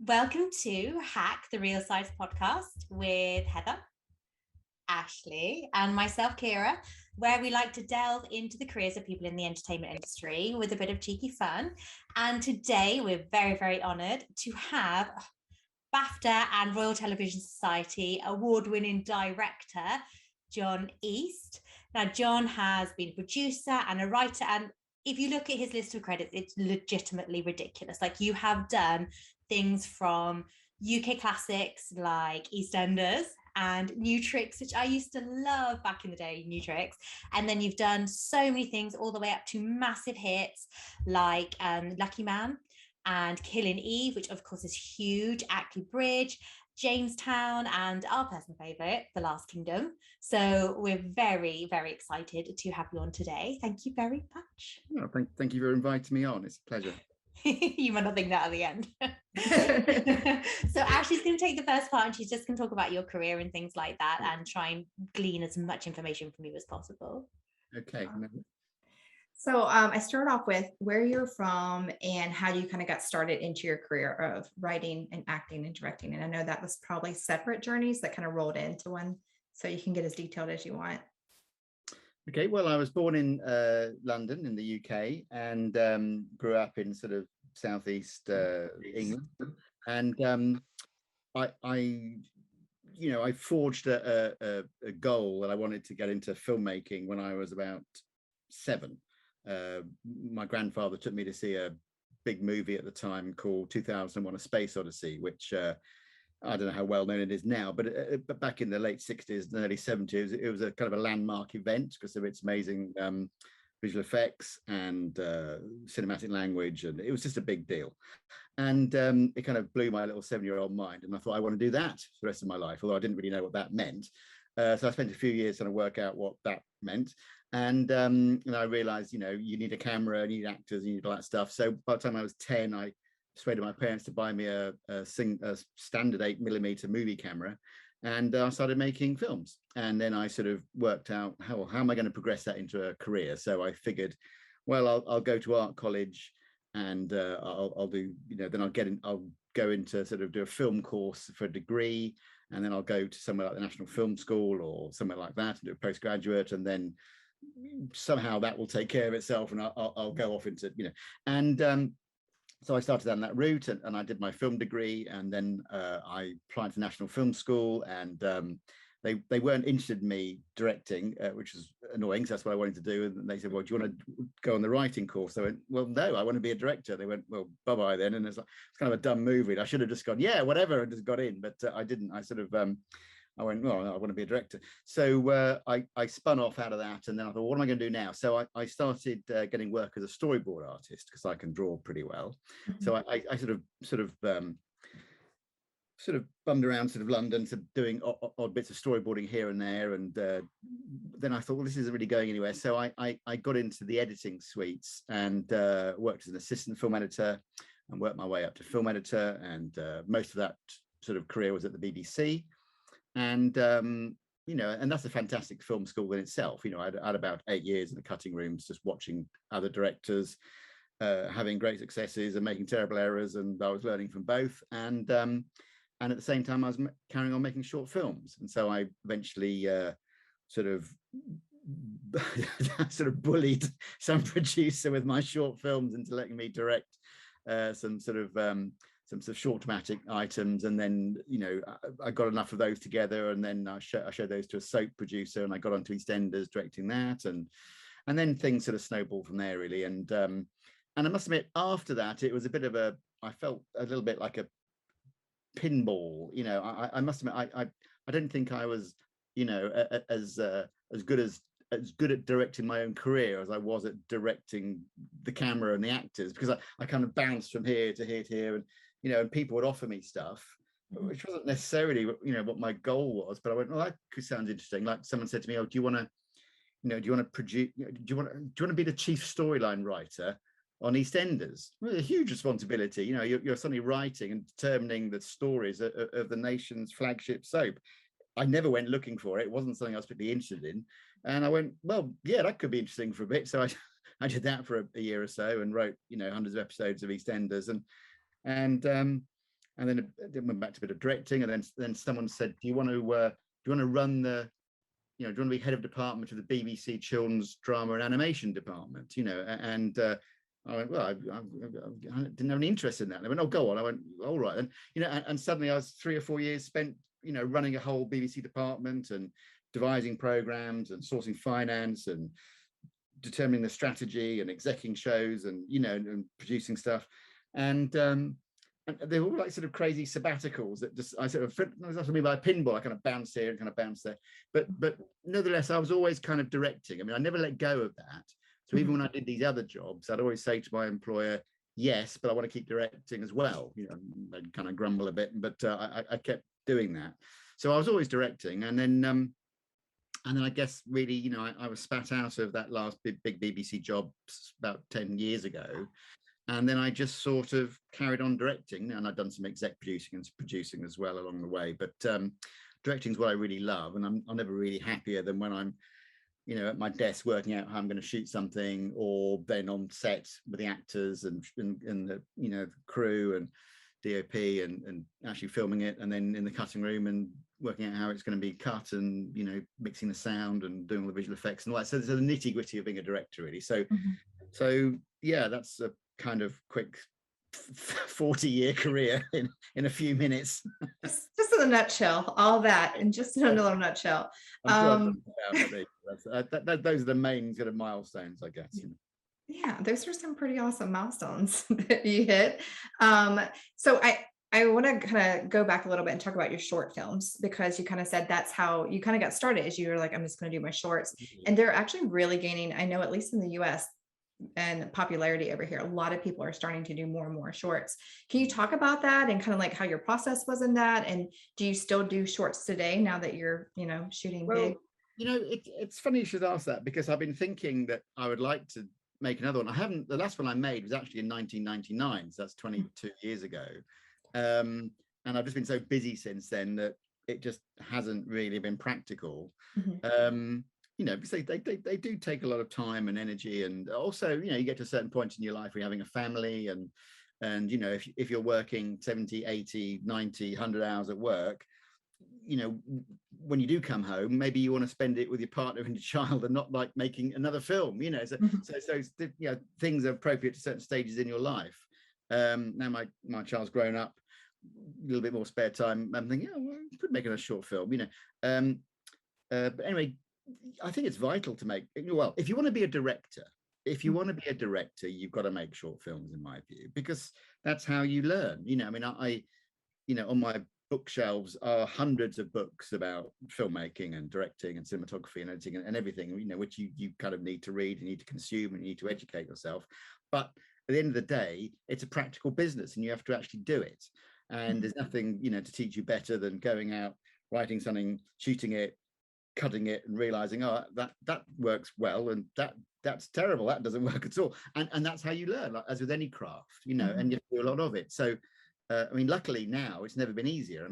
Welcome to Hack the Real Size podcast with Heather, Ashley, and myself, Keira, where we like to delve into the careers of people in the entertainment industry with a bit of cheeky fun. And today we're very, very honoured to have BAFTA and Royal Television Society award-winning director, Jon East. Now, Jon has been a producer and a writer, and if you look at his list of credits, it's legitimately ridiculous. Like, you have done things from UK classics like EastEnders and New Tricks, which I used to love back in the day, New Tricks. And then you've done so many things all the way up to massive hits like Lucky Man and Killing Eve, which of course is huge, Ackley Bridge, Jamestown, and our personal favourite, The Last Kingdom. So we're very, very excited to have you on today. Thank you very much. Oh, thank you for inviting me on. It's a pleasure. You might not think that at the end. So Ashley's going to take the first part and she's just going to talk about your career and things like that and try and glean as much information from you as possible. Okay. So I start off with where you're from and how you kind of got started into your career of writing and acting and directing. And I know that was probably separate journeys that kind of rolled into one, so you can get as detailed as you want. Okay, well, I was born in London in the UK and grew up in sort of southeast England. And I forged a goal that I wanted to get into filmmaking when I was about 7. My grandfather took me to see a big movie at the time called 2001: A Space Odyssey, which I don't know how well known it is now, but back in the late 60s and early 70s, it was a kind of a landmark event because of its amazing visual effects and cinematic language, and it was just a big deal. And it kind of blew my little 7-year-old mind, and I thought I want to do that for the rest of my life, although I didn't really know what that meant. So I spent a few years trying to work out what that meant. And I realized, you need a camera, you need actors, you need all that stuff. So by the time I was 10, I persuaded my parents to buy me a standard 8mm movie camera, and I started making films. And then I sort of worked out how am I going to progress that into a career. So I figured, well, I'll go to art college, and I'll do, then I'll go into sort of do a film course for a degree, and then I'll go to somewhere like the National Film School or somewhere like that and do a postgraduate, and then somehow that will take care of itself, and I'll go off into, and so I started down that route, and I did my film degree, and then I applied for National Film School, and they weren't interested in me directing, which was annoying, because that's what I wanted to do. And they said, well, do you want to go on the writing course? I went, well, no, I want to be a director. They went, well, bye-bye then. And it's kind of a dumb move. I should have just gone, yeah, whatever, and just got in. But I didn't. I sort of, I went, well, I want to be a director. So I spun off out of that, and then I thought, what am I going to do now? So I started getting work as a storyboard artist, because I can draw pretty well. Mm-hmm. So I sort of bummed around sort of London, sort of doing odd bits of storyboarding here and there, and then I thought, well, this isn't really going anywhere. So I got into the editing suites and worked as an assistant film editor, and worked my way up to film editor, and most of that sort of career was at the BBC. And and that's a fantastic film school in itself. I had about 8 years in the cutting rooms, just watching other directors having great successes and making terrible errors, and I was learning from both. And at the same time, I was carrying on making short films. And so I eventually sort of bullied some producer with my short films into letting me direct some sort of short dramatic items. And then, I got enough of those together, and then I showed those to a soap producer, and I got onto EastEnders directing that. And then things sort of snowballed from there, really. And I must admit, after that, it was a bit of I felt a little bit like a pinball. I must admit, I don't think I was, as good at directing my own career as I was at directing the camera and the actors, because I kind of bounced from here to here to here, and and people would offer me stuff, which wasn't necessarily what my goal was. But I went, well, that could sound interesting. Like someone said to me, oh, do you want to produce? Do you want to be the chief storyline writer on EastEnders? Well, a huge responsibility. You're suddenly writing and determining the stories of the nation's flagship soap. I never went looking for it. It wasn't something I was particularly interested in. And I went, well, yeah, that could be interesting for a bit. So I did that for a year or so, and wrote, hundreds of episodes of EastEnders, and and then it went back to a bit of directing, and then someone said, do you want to run the, do you want to be head of department of the BBC Children's Drama and Animation Department, and I went, well, I didn't have any interest in that. And they went, oh, go on. I went, all right. And, and suddenly I was 3 or 4 years spent, running a whole BBC department and devising programs and sourcing finance and determining the strategy and executing shows and, and producing stuff. And they were all like sort of crazy sabbaticals that just, I sort of, that's what I mean by a pinball. I kind of bounce here and kind of bounce there. But nevertheless, I was always kind of directing. I mean, I never let go of that. So even when I did these other jobs, I'd always say to my employer, yes, but I want to keep directing as well. They'd kind of grumble a bit, but I kept doing that. So I was always directing. And then I guess really, I was spat out of that last big BBC job about 10 years ago. And then I just sort of carried on directing, and I'd done some exec producing and producing as well along the way. But directing is what I really love. And I'm never really happier than when I'm at my desk working out how I'm going to shoot something, or then on set with the actors and the the crew and DOP and actually filming it, and then in the cutting room and working out how it's going to be cut and mixing the sound and doing all the visual effects and all that. So there's the nitty gritty of being a director, really. So so yeah, that's a kind of quick 40-year career in a few minutes. just in a nutshell, all that, and just in a little nutshell. Those are the main sort of milestones, I guess. Yeah, those are some pretty awesome milestones that you hit. So I want to kind of go back a little bit and talk about your short films, because you kind of said that's how you kind of got started, is you were like, I'm just going to do my shorts. And they're actually really gaining, I know, at least in the US, and popularity over here. A lot of people are starting to do more and more shorts. Can you talk about that and kind of like how your process was in that? And do you still do shorts today now that you're, shooting big? It's funny you should ask that, because I've been thinking that I would like to make another one. The last one I made was actually in 1999. So that's 22 years ago. And I've just been so busy since then that it just hasn't really been practical. Because they do take a lot of time and energy, and also you get to a certain point in your life where you're having a family, and if you're working 70, 80, 90, 100 hours at work, when you do come home, maybe you want to spend it with your partner and your child, and not like making another film, so things are appropriate to certain stages in your life. Now my child's grown up, a little bit more spare time, I'm thinking, well, I could make a short film, but anyway, I think it's vital to make, well, if you want to be a director, you've got to make short films, in my view, because that's how you learn. On my bookshelves are hundreds of books about filmmaking and directing and cinematography and editing and everything, which you kind of need to read, you need to consume, and you need to educate yourself. But at the end of the day, it's a practical business, and you have to actually do it. And there's nothing, to teach you better than going out, writing something, shooting it, cutting it, and realizing, oh, that works well, and that's terrible, that doesn't work at all. And that's how you learn, like, as with any craft, and you do a lot of it. So luckily now it's never been easier.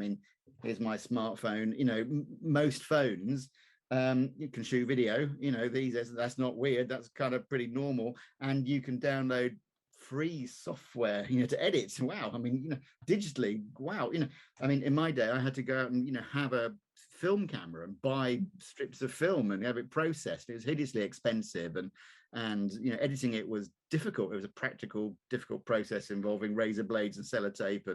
Here's my smartphone. Most phones you can shoot video, that's not weird, that's kind of pretty normal, and you can download free software to edit. Wow. Digitally, wow. In my day I had to go out and have a film camera and buy strips of film and have it processed. It was hideously expensive, and editing it was difficult. It was a difficult process involving razor blades and sellotape,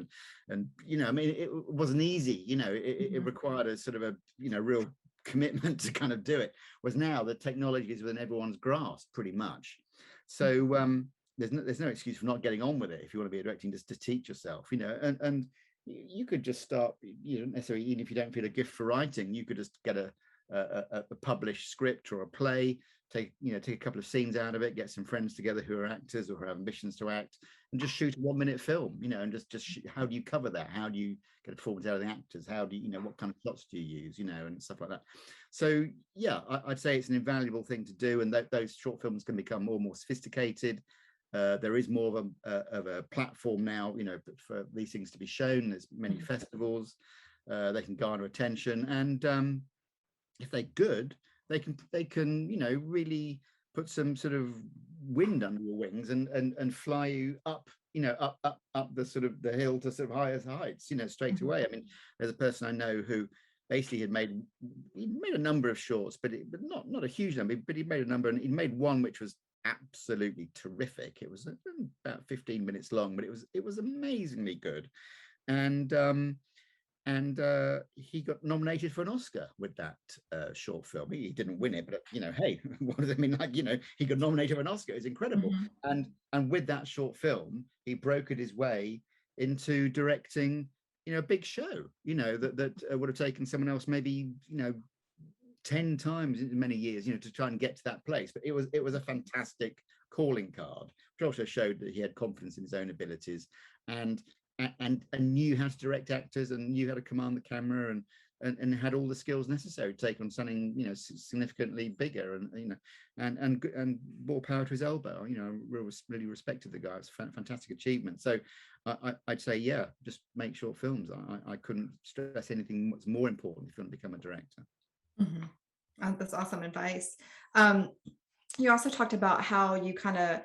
and it wasn't easy. It required a sort of a real commitment to kind of do it. Whereas now the technology is within everyone's grasp pretty much. So there's no excuse for not getting on with it if you want to be directing, just to teach yourself, and you could just start, necessarily, even if you don't feel a gift for writing, you could just get a published script or a play, take a couple of scenes out of it, get some friends together who are actors or who have ambitions to act, and just shoot a 1-minute film, and just how do you cover that? How do you get a performance out of the actors? How do you, what kind of shots do you use, and stuff like that. So yeah, I'd say it's an invaluable thing to do, and those short films can become more and more sophisticated. There is more of a platform now, for these things to be shown. There's many festivals, they can garner attention, and if they're good, they can really put some sort of wind under your wings and fly you up, up the sort of the hill to sort of highest heights, straight away. I mean, there's a person I know who basically he made a number of shorts, but not a huge number, but he made a number, and he made one which was absolutely terrific. It was about 15 minutes long, but it was amazingly good. And he got nominated for an Oscar with that short film. He didn't win it, but hey, what does it mean? Like, he got nominated for an Oscar. It's incredible. And with that short film, he brokered his way into directing, a big show, that would have taken someone else maybe, 10 times in many years, to try and get to that place. But it was a fantastic calling card, which also showed that he had confidence in his own abilities and knew how to direct actors and knew how to command the camera and had all the skills necessary to take on something significantly bigger and more power to his elbow. Really respected the guy. It's a fantastic achievement. So I'd say, yeah, just make short films. I couldn't stress anything what's more important if you want to become a director. That's awesome advice. You also talked about how you kind of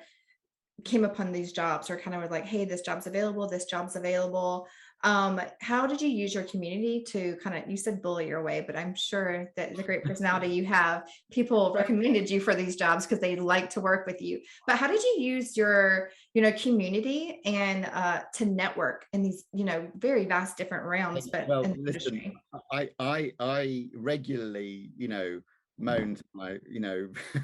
came upon these jobs, or kind of were like, hey, this job's available, this job's available. How did you use your community to kind of, you said bully your way, but I'm sure that the great personality you have, people recommended you for these jobs because they like to work with you. But how did you use your, community and to network in these, very vast different realms? But well, listen, I regularly, moan to my,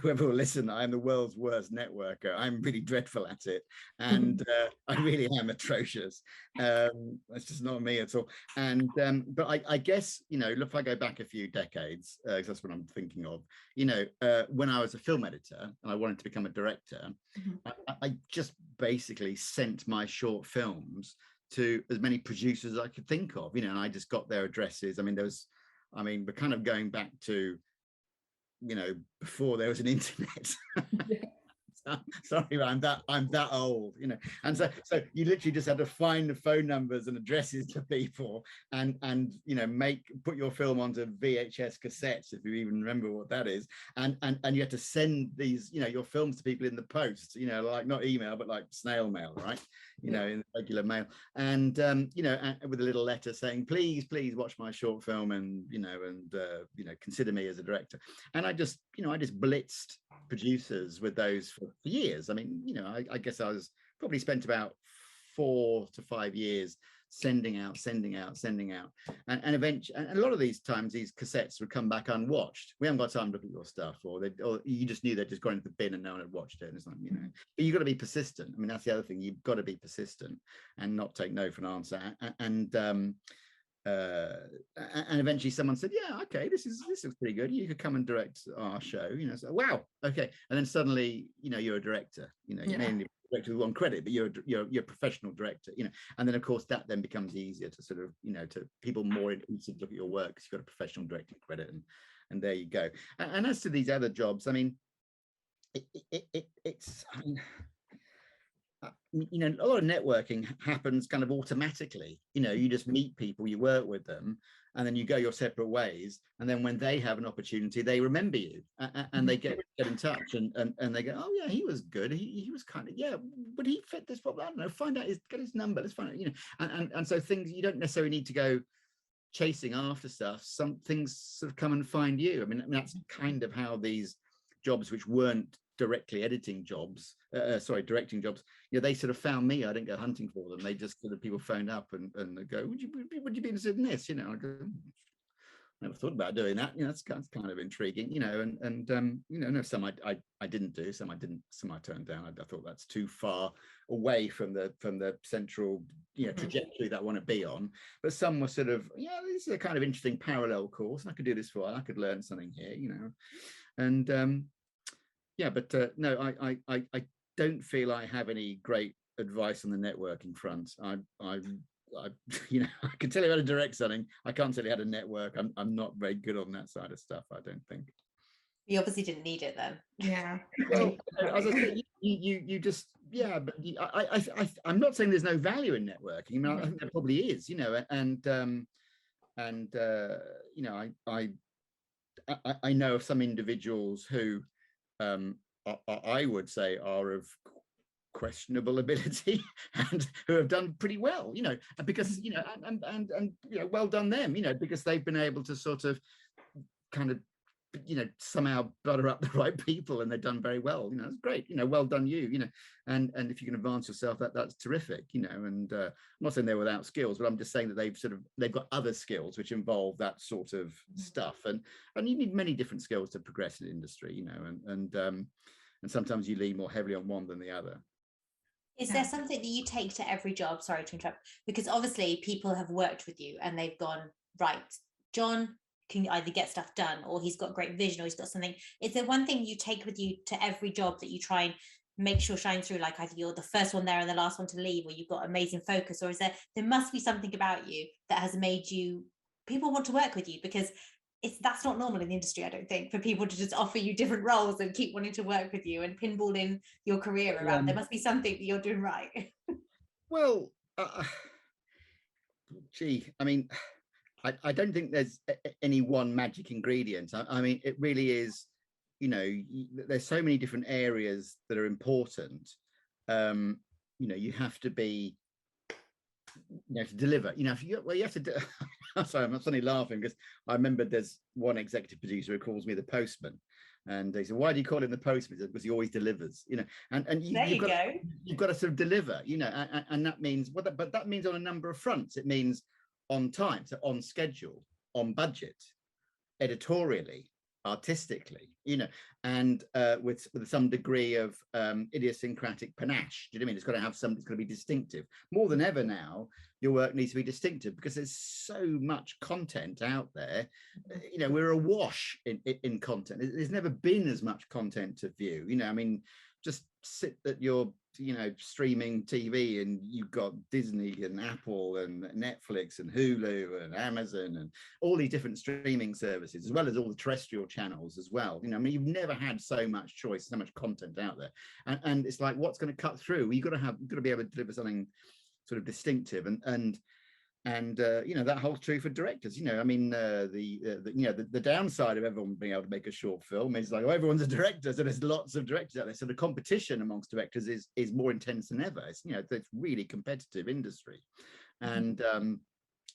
whoever will listen, I'm the world's worst networker. I'm really dreadful at it. And I really am atrocious. That's just not me at all. And, but I guess, if I go back a few decades, because that's what I'm thinking of, when I was a film editor and I wanted to become a director, I just basically sent my short films to as many producers as I could think of, and I just got their addresses. I mean, we're kind of going back to, before there was an internet. Sorry, I'm that old, and so you literally just had to find the phone numbers and addresses to people and put your film onto VHS cassettes, if you even remember what that is, and you had to send these your films to people in the post, like not email but like snail mail, right? In regular mail, and with a little letter saying please watch my short film and consider me as a director. And I just blitzed producers with those for years. I mean, I guess I was probably spent about 4 to 5 years sending out, and eventually, and a lot of these times these cassettes would come back unwatched. We haven't got time to look at your stuff, or you just knew they'd just gone into the bin and no one had watched it. And it's like, but you've got to be persistent. I mean, that's the other thing. You've got to be persistent and not take no for an answer. And eventually someone said, yeah, okay, this looks pretty good, you could come and direct our show, so wow, okay. And then suddenly you're a director, you mainly director with one credit, but you're a professional director, and then of course that then becomes easier to sort of to people more interested to look at your work because you've got a professional directing credit, and there you go. And as to these other jobs, I mean, it's a lot of networking happens kind of automatically. You just meet people, you work with them, and then you go your separate ways. And then when they have an opportunity, they remember you, and they get in touch, and they go, oh yeah, he was good. He was kind of, yeah, but he fit this problem. I don't know. Find out get his number. Let's find out. And so things, you don't necessarily need to go chasing after stuff. Some things sort of come and find you. I mean that's kind of how these jobs, which weren't directly directing jobs, they sort of found me. I didn't go hunting for them. They just sort of, people phoned up and they go, would you be interested in this? I go, never thought about doing that. That's kind of intriguing. No, some I didn't do, some I turned down. I thought that's too far away from the central trajectory that I want to be on. But some were sort of, this is a kind of interesting parallel course, and I could do this for a while. I could learn something here, and no, I don't feel I have any great advice on the networking front. I can tell you how to direct something. I can't tell you how to network. I'm not very good on that side of stuff, I don't think. You obviously didn't need it then. Yeah. Well, as I said, you just, but I'm not saying there's no value in networking. I think there probably is, I know of some individuals who I would say are of questionable ability and who have done pretty well, you know, because, you know, and you know, well done them, you know, because they've been able to sort of kind of, you know, somehow butter up the right people, and they've done very well, you know. It's great, you know, well done you know, and if you can advance yourself, that's terrific, you know. And I'm not saying they're without skills, but I'm just saying that they've got other skills which involve that sort of stuff, and you need many different skills to progress in the industry, you know, and sometimes you lean more heavily on one than the other. Is there something that you take to every job? Sorry to interrupt, because obviously people have worked with you and they've gone, right, Jon can either get stuff done, or he's got great vision, or he's got something. Is there one thing you take with you to every job that you try and make sure shines through, like either you're the first one there and the last one to leave, or you've got amazing focus, or is there must be something about you that has made people want to work with you? Because that's not normal in the industry, I don't think, for people to just offer you different roles and keep wanting to work with you and pinball in your career around. There must be something that you're doing right. Well, I mean, I don't think there's any one magic ingredient. I mean, it really is, you know, there's so many different areas that are important. You know, you have to be, you know, to deliver, you know, you have to do. Sorry, I'm suddenly laughing because I remember there's one executive producer who calls me the postman, and they said, "Why do you call him the postman?" Because he always delivers, you know. And you've got to sort of deliver, you know, and that means but that means on a number of fronts. It means on time, so on schedule, on budget, editorially, artistically, you know, and with some degree of idiosyncratic panache. Do you know what I mean? It's got to have something that's going to be distinctive. More than ever now, your work needs to be distinctive because there's so much content out there. You know, we're awash in content. There's never been as much content to view. You know, I mean, just sit at your, you know, streaming TV and you've got Disney and Apple and Netflix and Hulu and Amazon and all these different streaming services, as well as all the terrestrial channels as well. You know, I mean, you've never had so much choice, so much content out there, and it's like, what's going to cut through? You've got to be able to deliver something sort of distinctive, and you know, that holds true for directors. You know, I mean, the downside of everyone being able to make a short film is like, oh, everyone's a director, so there's lots of directors out there, so the competition amongst directors is more intense than ever. It's, you know, it's really competitive industry, and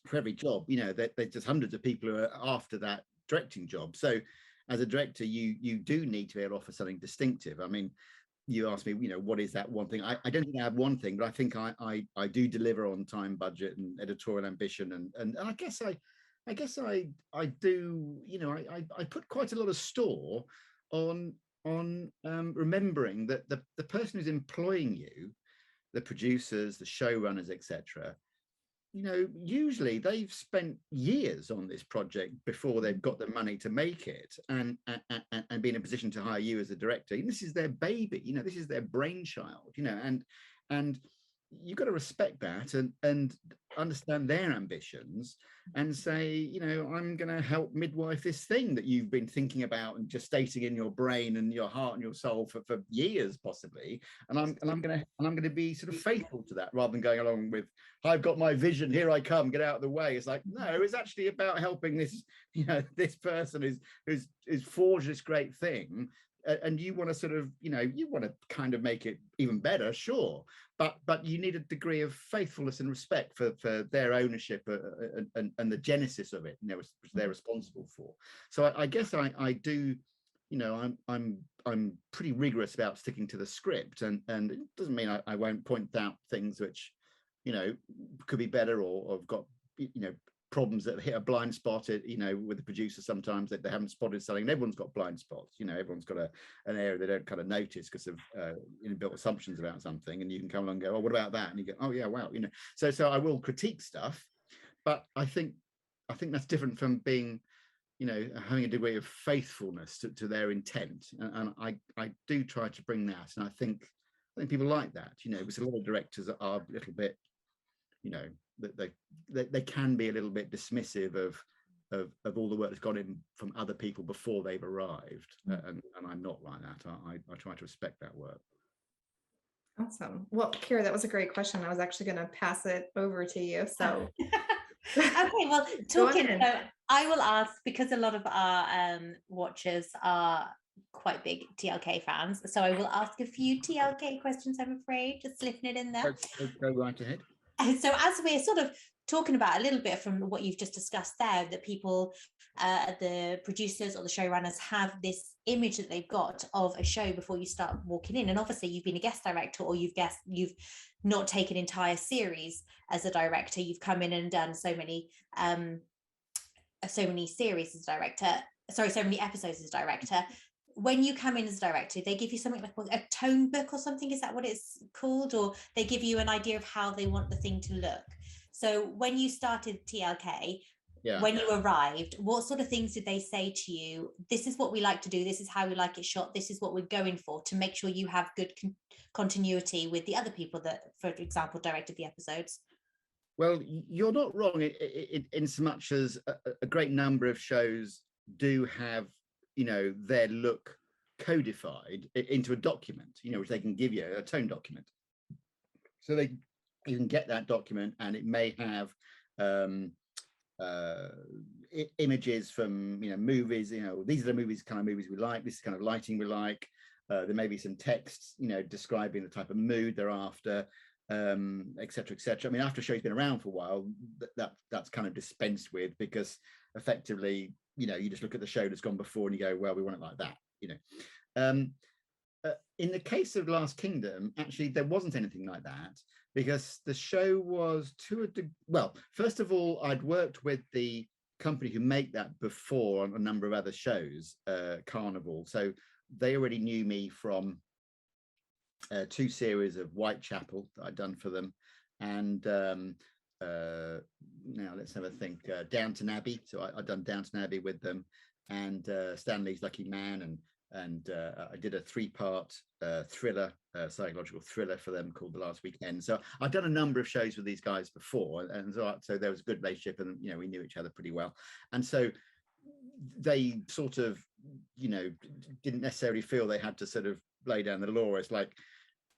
for every job, you know, there's just hundreds of people who are after that directing job. So as a director, you do need to be able to offer something distinctive. I mean, you asked me, you know, what is that one thing? I don't think I have one thing, but I think I do deliver on time, budget, and editorial ambition, and I guess I do, you know, I put quite a lot of store on remembering that the person who's employing you, the producers, the showrunners, etc., you know, usually they've spent years on this project before they've got the money to make it and be in a position to hire you as a director. And this is their baby, you know, this is their brainchild, you know, and you've got to respect that and understand their ambitions and say, you know, I'm going to help midwife this thing that you've been thinking about and gestating in your brain and your heart and your soul for years possibly, and I'm going to be sort of faithful to that, rather than going along with, I've got my vision, here I come, get out of the way. It's like, no, it's actually about helping this, you know, this person who's forged this great thing, and you want to sort of, you know, you want to kind of make it even better, sure, but you need a degree of faithfulness and respect for their ownership and the genesis of it, you know, which they're responsible for. So I guess I do, you know, I'm pretty rigorous about sticking to the script, and it doesn't mean I won't point out things which, you know, could be better, or have got, you know, problems that hit a blind spot, you know, with the producer sometimes that they haven't spotted something. And everyone's got blind spots, you know, everyone's got an area they don't kind of notice because of inbuilt assumptions about something, and you can come along and go, oh, what about that? And you go, oh yeah, wow, you know. So I will critique stuff, but I think that's different from being, you know, having a degree of faithfulness to their intent, and I do try to bring that, and I think people like that, you know, because a lot of directors are a little bit, you know, that they can be a little bit dismissive of all the work that's gone in from other people before they've arrived, and I'm not like that. I try to respect that work. Awesome. Well, Keira, that was a great question. I was actually going to pass it over to you. So okay, well, talking, I will ask, because a lot of our watchers are quite big TLK fans, so I will ask a few TLK questions, I'm afraid, just slipping it in there. Go right ahead. So as we're sort of talking about a little bit from what you've just discussed there, that people, the producers or the showrunners have this image that they've got of a show before you start walking in. And obviously you've been a guest director, or you've not taken entire series as a director. You've come in and done so many series as a director, so many episodes as a director. When you come in as a director, they give you something like a tone book or something. Is that what it's called? Or they give you an idea of how they want the thing to look. So when you started TLK, when you arrived, what sort of things did they say to you? This is what we like to do. This is how we like it shot. This is what we're going for, to make sure you have good continuity with the other people that, for example, directed the episodes. Well, you're not wrong in so much as a great number of shows do have, their look codified into a document, which they can give you, a tone document. So you can get that document, and it may have images from movies. These are the kind of movies we like. This is the kind of lighting we like. There may be some texts, describing the type of mood they're after, et cetera, et cetera. I mean, after a show's been around for a while, that's kind of dispensed with, because effectively, you just look at the show that's gone before and you go, well, we want it like that. In the case of Last Kingdom, actually, there wasn't anything like that, because the show was first of all, I'd worked with the company who make that before on a number of other shows, Carnival. So they already knew me from 2 series of Whitechapel that I'd done for them, and now let's have a think. Downton Abbey. So I'd done Downton Abbey with them, and Stanley's Lucky Man, and I did a 3-part thriller, psychological thriller for them called The Last Weekend. So I've done a number of shows with these guys before, and so there was a good relationship, and we knew each other pretty well, and so they sort of didn't necessarily feel they had to sort of lay down the law. It's like,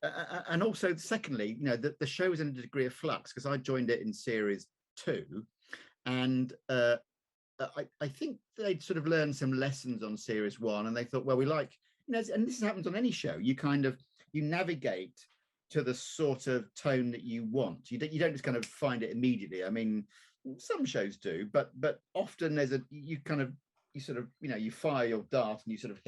and also secondly, the show was in a degree of flux, because I joined it in series 2, and I think they'd sort of learned some lessons on series 1, and they thought, well, we like, and this happens on any show, you navigate to the sort of tone that you want. You don't just kind of find it immediately. I mean, some shows do, but often you fire your dart, and you sort of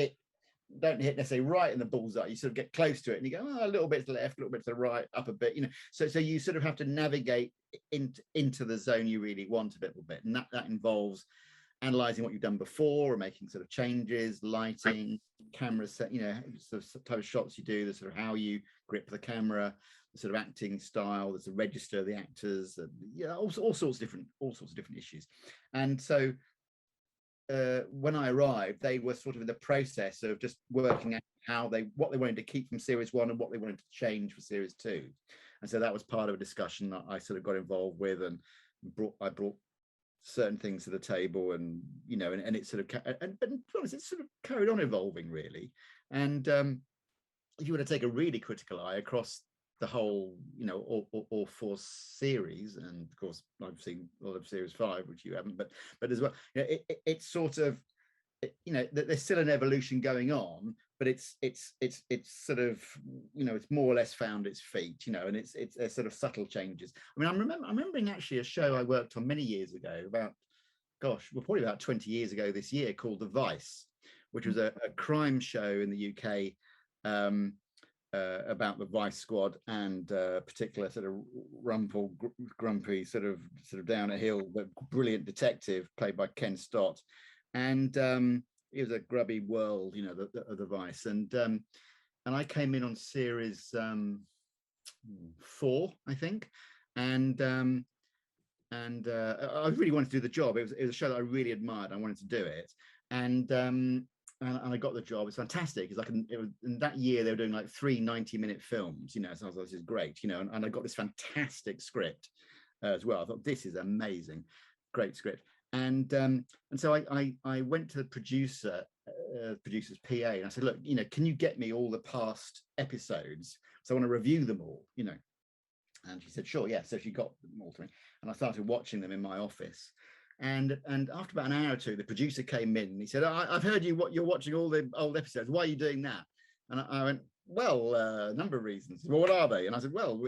don't hit necessarily right in the bullseye. You sort of get close to it, and you go, a little bit to the left, a little bit to the right, up a bit, So you sort of have to navigate into the zone you really want a little bit, and that involves analysing what you've done before, or making sort of changes, lighting, camera set, sort of type of shots you do, the sort of how you grip the camera, the sort of acting style, there's a register of the actors, all sorts of different issues, and so. When I arrived, they were sort of in the process of just working out what they wanted to keep from series 1 and what they wanted to change for series 2, and so that was part of a discussion that I sort of got involved with, and I brought certain things to the table, and and it sort of but to be honest, it sort of carried on evolving really, and if you were to take a really critical eye across the whole, all 4 series, and of course I've seen a lot of series 5, which you haven't, but as well, it's sort of, there's still an evolution going on, but it's sort of, it's more or less found its feet, and it's sort of subtle changes. I mean, I'm remembering actually a show I worked on many years ago, probably about 20 years ago this year, called The Vice, which was a crime show in the UK, about the Vice Squad, and particular sort of grumpy, sort of down a hill, but brilliant detective played by Ken Stott, and it was a grubby world, of the Vice, and I came in on series 4, I think, and I really wanted to do the job. It was a show that I really admired. I wanted to do it, and I got the job. It's fantastic, because in that year they were doing like 3 90-minute films, so I was like, this is great, and I got this fantastic script as well. I thought, this is amazing, great script, and so I went to the producer's PA, and I said, look, can you get me all the past episodes, so I want to review them all, and she said, sure, yeah. So she got them all to me, and I started watching them in my office, And after about an hour or two, the producer came in and he said, I've heard you're watching all the old episodes. Why are you doing that? And I went, well, a number of reasons. Well, what are they? And I said, well,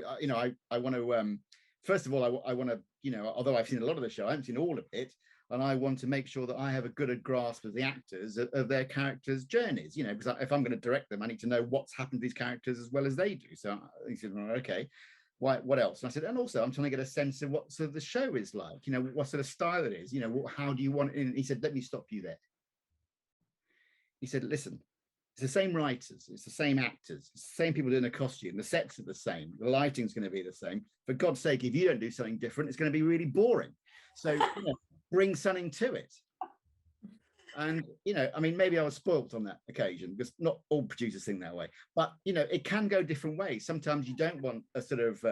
I want to, first of all, I want to, although I've seen a lot of the show, I haven't seen all of it. And I want to make sure that I have a good grasp of the actors, of their characters' journeys, because if I'm going to direct them, I need to know what's happened to these characters as well as they do. So he said, well, okay. What else? And I said, and also I'm trying to get a sense of what sort of the show is like, what sort of style it is, how do you want it? And he said, let me stop you there. He said, listen, it's the same writers, it's the same actors, it's the same people doing the costume, the sets are the same, the lighting's going to be the same. For God's sake, if you don't do something different, it's going to be really boring. So bring something to it. And, maybe I was spoilt on that occasion because not all producers think that way, but, it can go different ways. Sometimes you don't want a sort of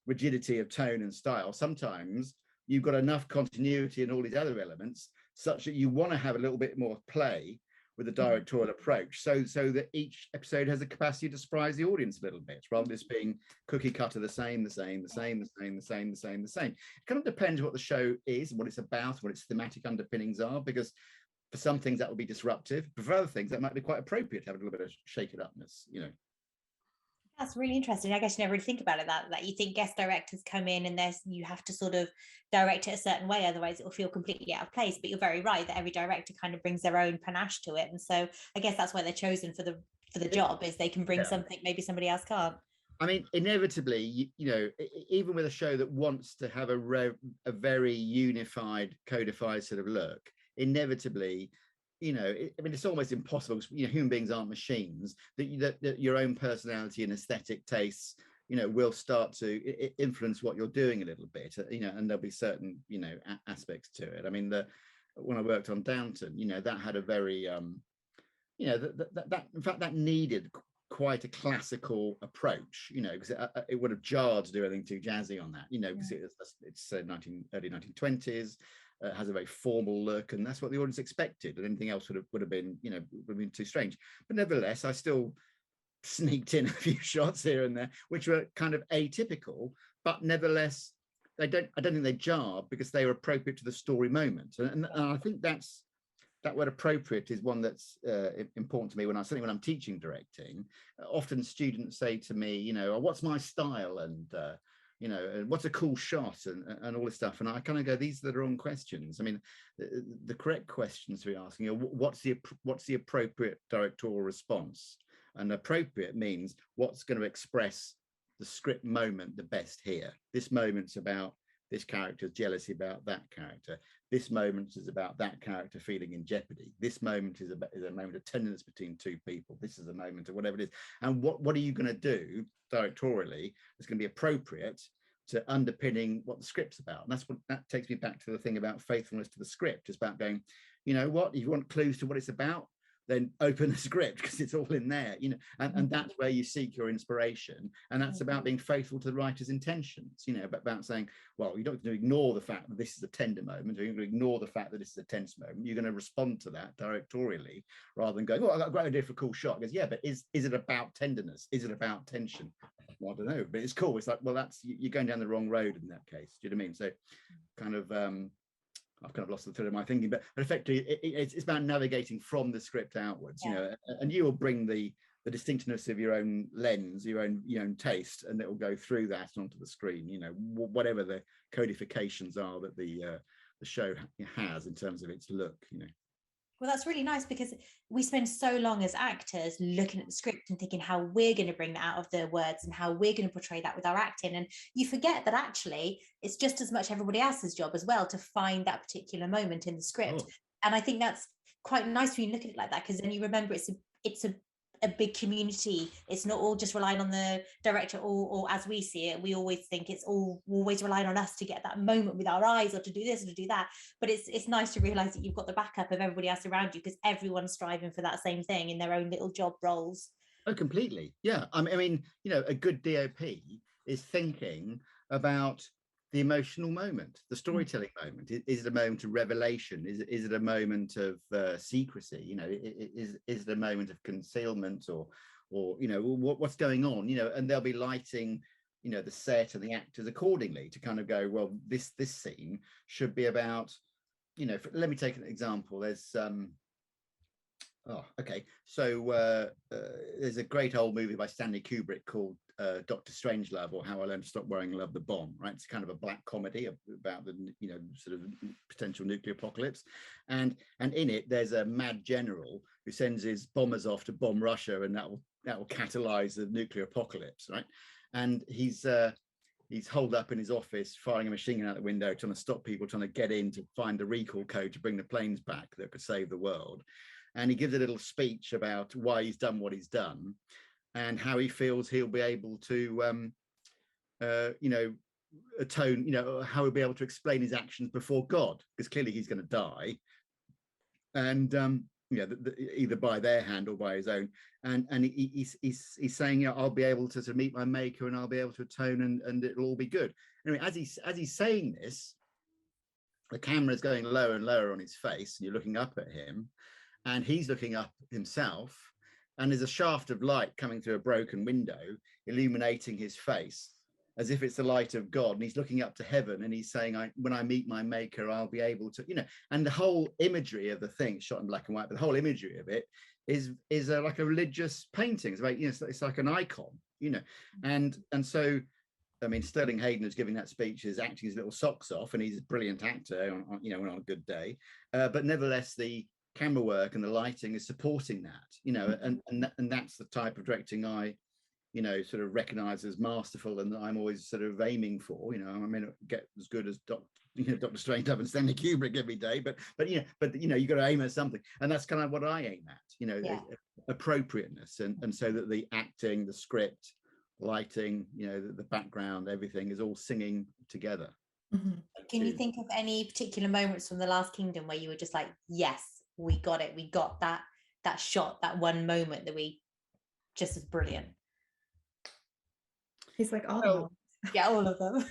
rigidity of tone and style. Sometimes you've got enough continuity and all these other elements such that you want to have a little bit more play with the directorial approach so that each episode has a capacity to surprise the audience a little bit rather than just being cookie cutter, the same. It kind of depends what the show is, what it's about, what its thematic underpinnings are, because for some things that will be disruptive, but for other things that might be quite appropriate to have a little bit of shake it upness, That's really interesting. I guess you never really think about it that you think guest directors come in and you have to sort of direct it a certain way, otherwise it will feel completely out of place. But you're very right that every director kind of brings their own panache to it, and so I guess that's why they're chosen for the job, is they can bring something maybe somebody else can't. I mean, inevitably, even with a show that wants to have a very unified, codified sort of look, inevitably, it's almost impossible because human beings aren't machines, that your own personality and aesthetic tastes will start to influence what you're doing a little bit, and there'll be certain aspects to it. I mean, when I worked on Downton, that had a very that in fact that needed quite a classical approach, because it would have jarred to do anything too jazzy on that, because it's early 1920s. Has a very formal look, and that's what the audience expected, and anything else would have been too strange. But nevertheless, I still sneaked in a few shots here and there which were kind of atypical, but nevertheless I don't think they jarred because they were appropriate to the story moment, and I think that word appropriate is one that's important to me certainly when I'm teaching directing. Often students say to me, what's my style, and what's a cool shot, and all this stuff, and I kind of go, these are the wrong questions. I mean, the correct questions to be asking are, what's the appropriate directorial response? And appropriate means what's going to express the script moment the best here. This moment's about this character's jealousy about that character. This moment is about that character feeling in jeopardy. This moment is a moment of tenderness between two people. This is a moment of whatever it is. And what are you going to do directorially that's going to be appropriate to underpinning what the script's about? And that takes me back to the thing about faithfulness to the script. It's about going, if you want clues to what it's about, then open the script because it's all in there, and that's where you seek your inspiration. And that's about being faithful to the writer's intentions, about saying, well, you don't have to ignore the fact that this is a tender moment, or you're going to ignore the fact that this is a tense moment. You're going to respond to that directorially rather than going, oh, I've got a great idea for a cool shot. Because yeah, but is it about tenderness? Is it about tension? Well, I don't know, but it's cool. It's like, well, you're going down the wrong road in that case. Do you know what I mean? So kind of, I've kind of lost the thread of my thinking, but effectively it's about navigating from the script outwards, and you will bring the distinctiveness of your own lens, your own taste, and it will go through that onto the screen, whatever the codifications are that the show has in terms of its look, Well, that's really nice because we spend so long as actors looking at the script and thinking how we're going to bring that out of the words and how we're going to portray that with our acting. And you forget that actually it's just as much everybody else's job as well to find that particular moment in the script. Oh. And I think that's quite nice when you look at it like that, because then you remember it's a big community. It's not all just relying on the director, or as we see it, we always think it's always relying on us to get that moment with our eyes, or to do this or to do that. But it's nice to realize that you've got the backup of everybody else around you, because everyone's striving for that same thing in their own little job roles. Oh, completely. Yeah. I mean, a good DOP is thinking about the emotional moment, the storytelling moment. Is it a moment of revelation? Is it a moment of secrecy? Is it a moment of concealment, or what's going on? And they'll be lighting the set and the actors accordingly to kind of go, well, this scene should be about let me take an example. There's there's a great old movie by Stanley Kubrick called Dr. Strangelove, or How I Learned to Stop Worrying and Love the Bomb, right? It's kind of a black comedy about the sort of potential nuclear apocalypse, and in it there's a mad general who sends his bombers off to bomb Russia, and that will catalyze the nuclear apocalypse, right? And he's holed up in his office firing a machine gun out the window, trying to stop people trying to get in to find the recall code to bring the planes back that could save the world. And he gives a little speech about why he's done what he's done and how he feels he'll be able to, atone, how he'll be able to explain his actions before God, because clearly he's going to die. And, either by their hand or by his own. And he's saying, I'll be able to meet my maker and I'll be able to atone and it'll all be good. Anyway, as he's saying this, the camera is going lower and lower on his face, and you're looking up at him. And he's looking up himself, and there's a shaft of light coming through a broken window, illuminating his face as if it's the light of God. And he's looking up to heaven, and he's saying, when I meet my maker, I'll be able to, and the whole imagery of the thing, shot in black and white, but the whole imagery of it is like a religious painting. It's like, it's like an icon, and so, I mean, Sterling Hayden, who's giving that speech, is acting his little socks off, and he's a brilliant actor on a good day. But nevertheless, the camera work and the lighting is supporting that, and that's the type of directing I, sort of recognize as masterful, and that I'm always sort of aiming for. I may not get as good as Dr. Strangelove and Stanley Kubrick every day, but you got to aim at something, and that's kind of what I aim at, appropriateness, and so that the acting, the script, lighting, the background, everything is all singing together. Mm-hmm. Can you think of any particular moments from The Last Kingdom where you were just like, yes, we got it, we got that shot, that one moment that we just was brilliant? He's like, all of them.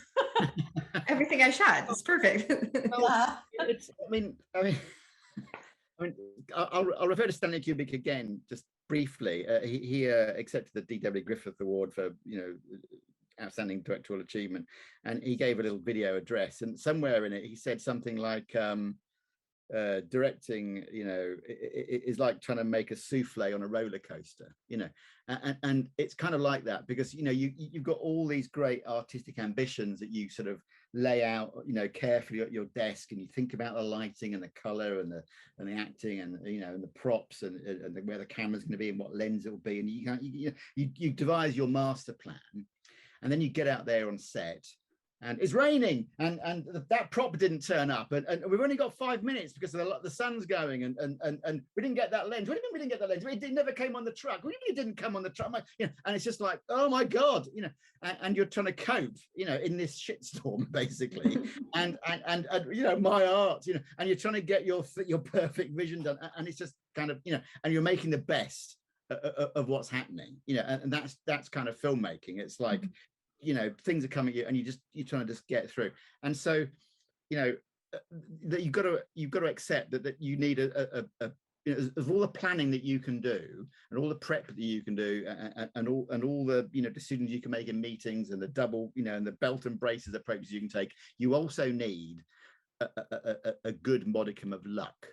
Everything I shot is perfect. I'll refer to Stanley Kubrick again just briefly. He accepted the D.W. Griffith Award for outstanding directorial achievement, and he gave a little video address, and somewhere in it he said something like, directing, is like trying to make a souffle on a roller coaster, and it's kind of like that, because you've got all these great artistic ambitions that you sort of lay out, carefully at your desk, and you think about the lighting and the color and the acting and and the props and where the camera's going to be and what lens it will be, and you devise your master plan, and then you get out there on set. And it's raining, and that prop didn't turn up, and we've only got 5 minutes because the sun's going, and we didn't get that lens. What do you mean we didn't get that lens? It never came on the truck. What do you mean it didn't come on the truck? And it's just like, oh my God, and you're trying to cope, in this shitstorm basically, and my art, and you're trying to get your perfect vision done, and it's just kind of, and you're making the best of what's happening, and that's kind of filmmaking. It's like. Mm-hmm. Things are coming at you, and you're trying to just get through. And so, that you've got to accept that you need of all the planning that you can do, and all the prep that you can do, and all the decisions you can make in meetings, and the double, and the belt and braces approaches you can take. You also need a good modicum of luck.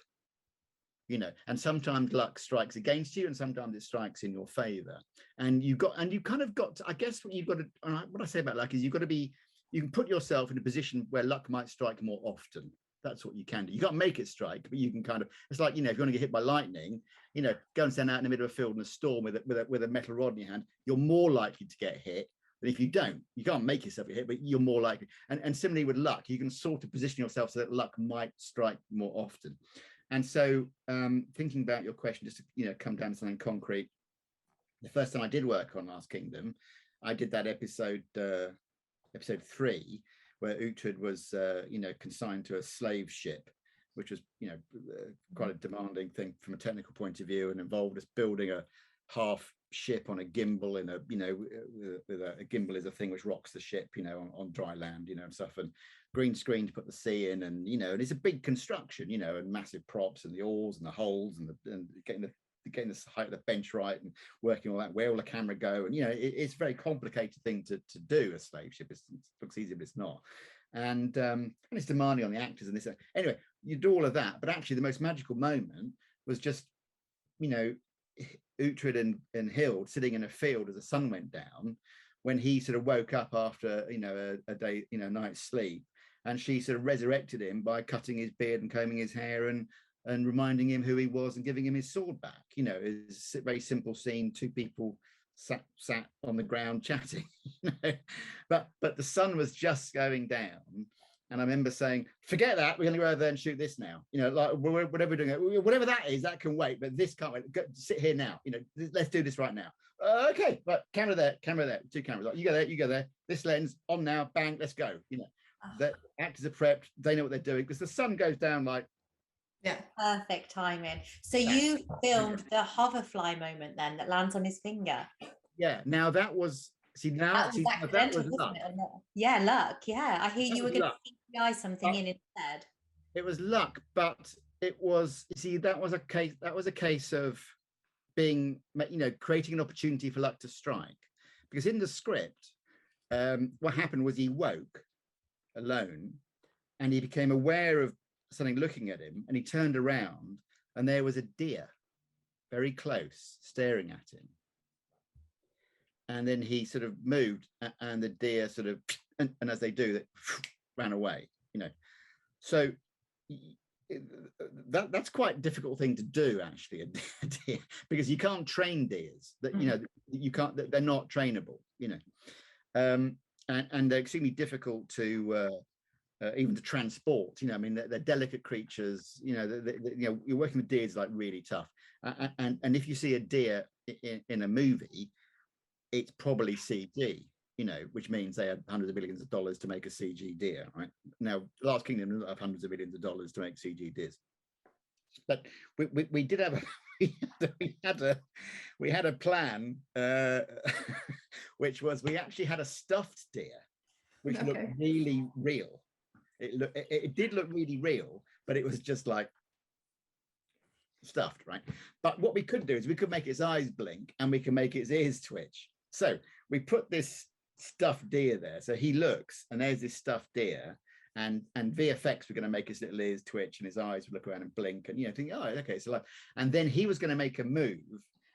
And sometimes luck strikes against you, and sometimes it strikes in your favor. And you kind of got to, I guess what you've got to, what I say about luck is you can put yourself in a position where luck might strike more often. That's what you can do. You can't make it strike, but you can kind of, it's like, if you want to get hit by lightning, go and stand out in the middle of a field in a storm with a metal rod in your hand, you're more likely to get hit. But if you don't, you can't make yourself get hit, but you're more likely. And similarly with luck, you can sort of position yourself so that luck might strike more often. And so, thinking about your question, just to come down to something concrete, the first time I did work on Last Kingdom, I did that episode 3, where Uhtred was, consigned to a slave ship, which was, quite a demanding thing from a technical point of view, and involved us building a half ship on a gimbal in a, a gimbal is a thing which rocks the ship, on dry land, and stuff, and green screen to put the sea in, and and it's a big construction, and massive props and the oars and the holes and getting the height of the bench right, and working all that, where will the camera go, and it's a very complicated thing to do. A slave ship, it looks easy, but it's not. and it's demanding on the actors and this. Anyway, you do all of that, but actually the most magical moment was just, you know, Uhtred and Hild sitting in a field as the sun went down, when he sort of woke up after, you know, a day, you know, night's sleep, and she sort of resurrected him by cutting his beard and combing his hair and reminding him who he was and giving him his sword back. You know, it's a very simple scene, two people sat on the ground chatting, you know? but the sun was just going down, and I remember saying, forget that, we're going to go over there and shoot this now, you know, like whatever we're doing, whatever that is, that can wait, but this can't wait. Go, sit here now, you know, let's do this right now. Okay, but camera there, two cameras, like, you go there, this lens on now, bang, let's go. You know, the actors are prepped, they know what they're doing, because the sun goes down like, yeah, perfect timing. So you filmed the hoverfly moment then that lands on his finger. Yeah, now that was, that was luck. Yeah, luck. Yeah, I hear you were going to CGI something in instead. It was luck, but it was, that was a case of being, you know, creating an opportunity for luck to strike. Because in the script, what happened was he woke alone, and he became aware of something looking at him, and he turned around, and there was a deer very close staring at him. And then he sort of moved, and the deer sort of, and as they do, that ran away, you know. So that's quite a difficult thing to do, actually, a deer, because you can't train deers. That, you know, you can't. They're not trainable, you know, and they're extremely difficult to even to transport. You know, I mean, they're delicate creatures. You know, you know, you're working with deers, like really tough. And if you see a deer in a movie, it's probably CG, you know, which means they had hundreds of millions of dollars to make a CG deer, right? Now, Last Kingdom doesn't have hundreds of millions of dollars to make CG deers. But we did have we had a plan, which was, we actually had a stuffed deer, which looked really real. It did look really real, but it was just like stuffed, right? But what we could do is we could make its eyes blink, and we can make its ears twitch. So we put this stuffed deer there. So he looks, and there's this stuffed deer, and VFX were going to make his little ears twitch, and his eyes would look around and blink, and, you know, think, oh, okay, so like, and then he was going to make a move,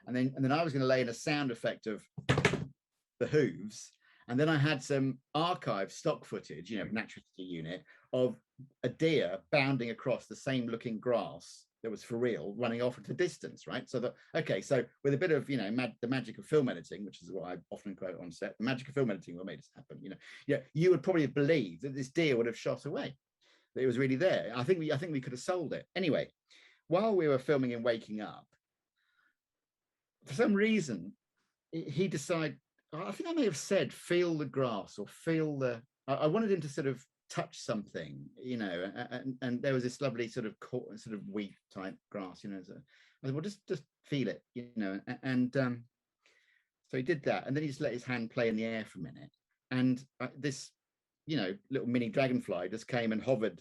and then I was going to lay in a sound effect of the hooves, and then I had some archive stock footage, you know, naturalistic unit, of a deer bounding across the same looking grass that was for real, running off into distance, right? So that, okay, so with a bit of, you know, the magic of film editing, which is what I often quote on set, the magic of film editing, what made this happen, you know, yeah, you would probably have believed that this deer would have shot away, that it was really there. I think we could have sold it. Anyway, while we were filming in Waking Up, for some reason, he decided, I think I may have said, feel the grass, or feel the, I wanted him to sort of touch something, you know, and there was this lovely sort of wheat type grass, you know. So I said, well, just feel it, you know. And so he did that, and then he just let his hand play in the air for a minute, and this, you know, little mini dragonfly just came and hovered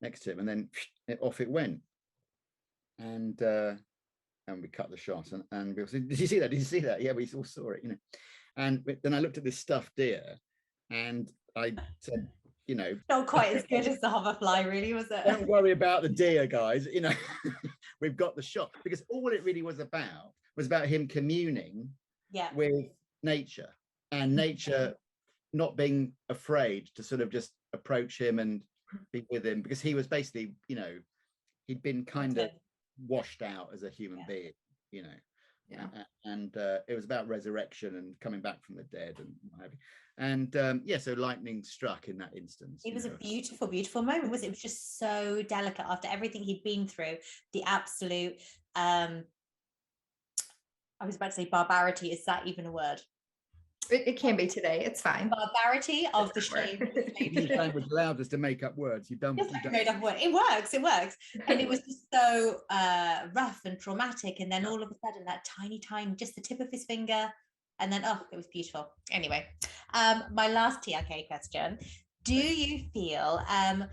next to him, and then off it went, and we cut the shot, and we said, did you see that? Did you see that? Yeah, we all saw it, you know. And then I looked at this stuffed deer, and I said, you know, not quite as good as the hoverfly, really, was it? Don't worry about the deer, guys. You know, we've got the shot, because all it really was about him communing with nature, and nature not being afraid to sort of just approach him and be with him, because he was basically, you know, he'd been kind of washed out as a human being, you know. Yeah. And it was about resurrection and coming back from the dead and what have you. And yeah, so lightning struck in that instance. It was a beautiful, beautiful moment, was it? It was just so delicate after everything he'd been through, the absolute, I was about to say barbarity. Is that even a word? It can be today. It's fine. Barbarity of the shame. English language allows us to make up words. You don't. Made up word. It works. And it was just so rough and traumatic. And then all of a sudden, that tiny, just the tip of his finger, and then it was beautiful. Anyway, my last TRK question: do you feel a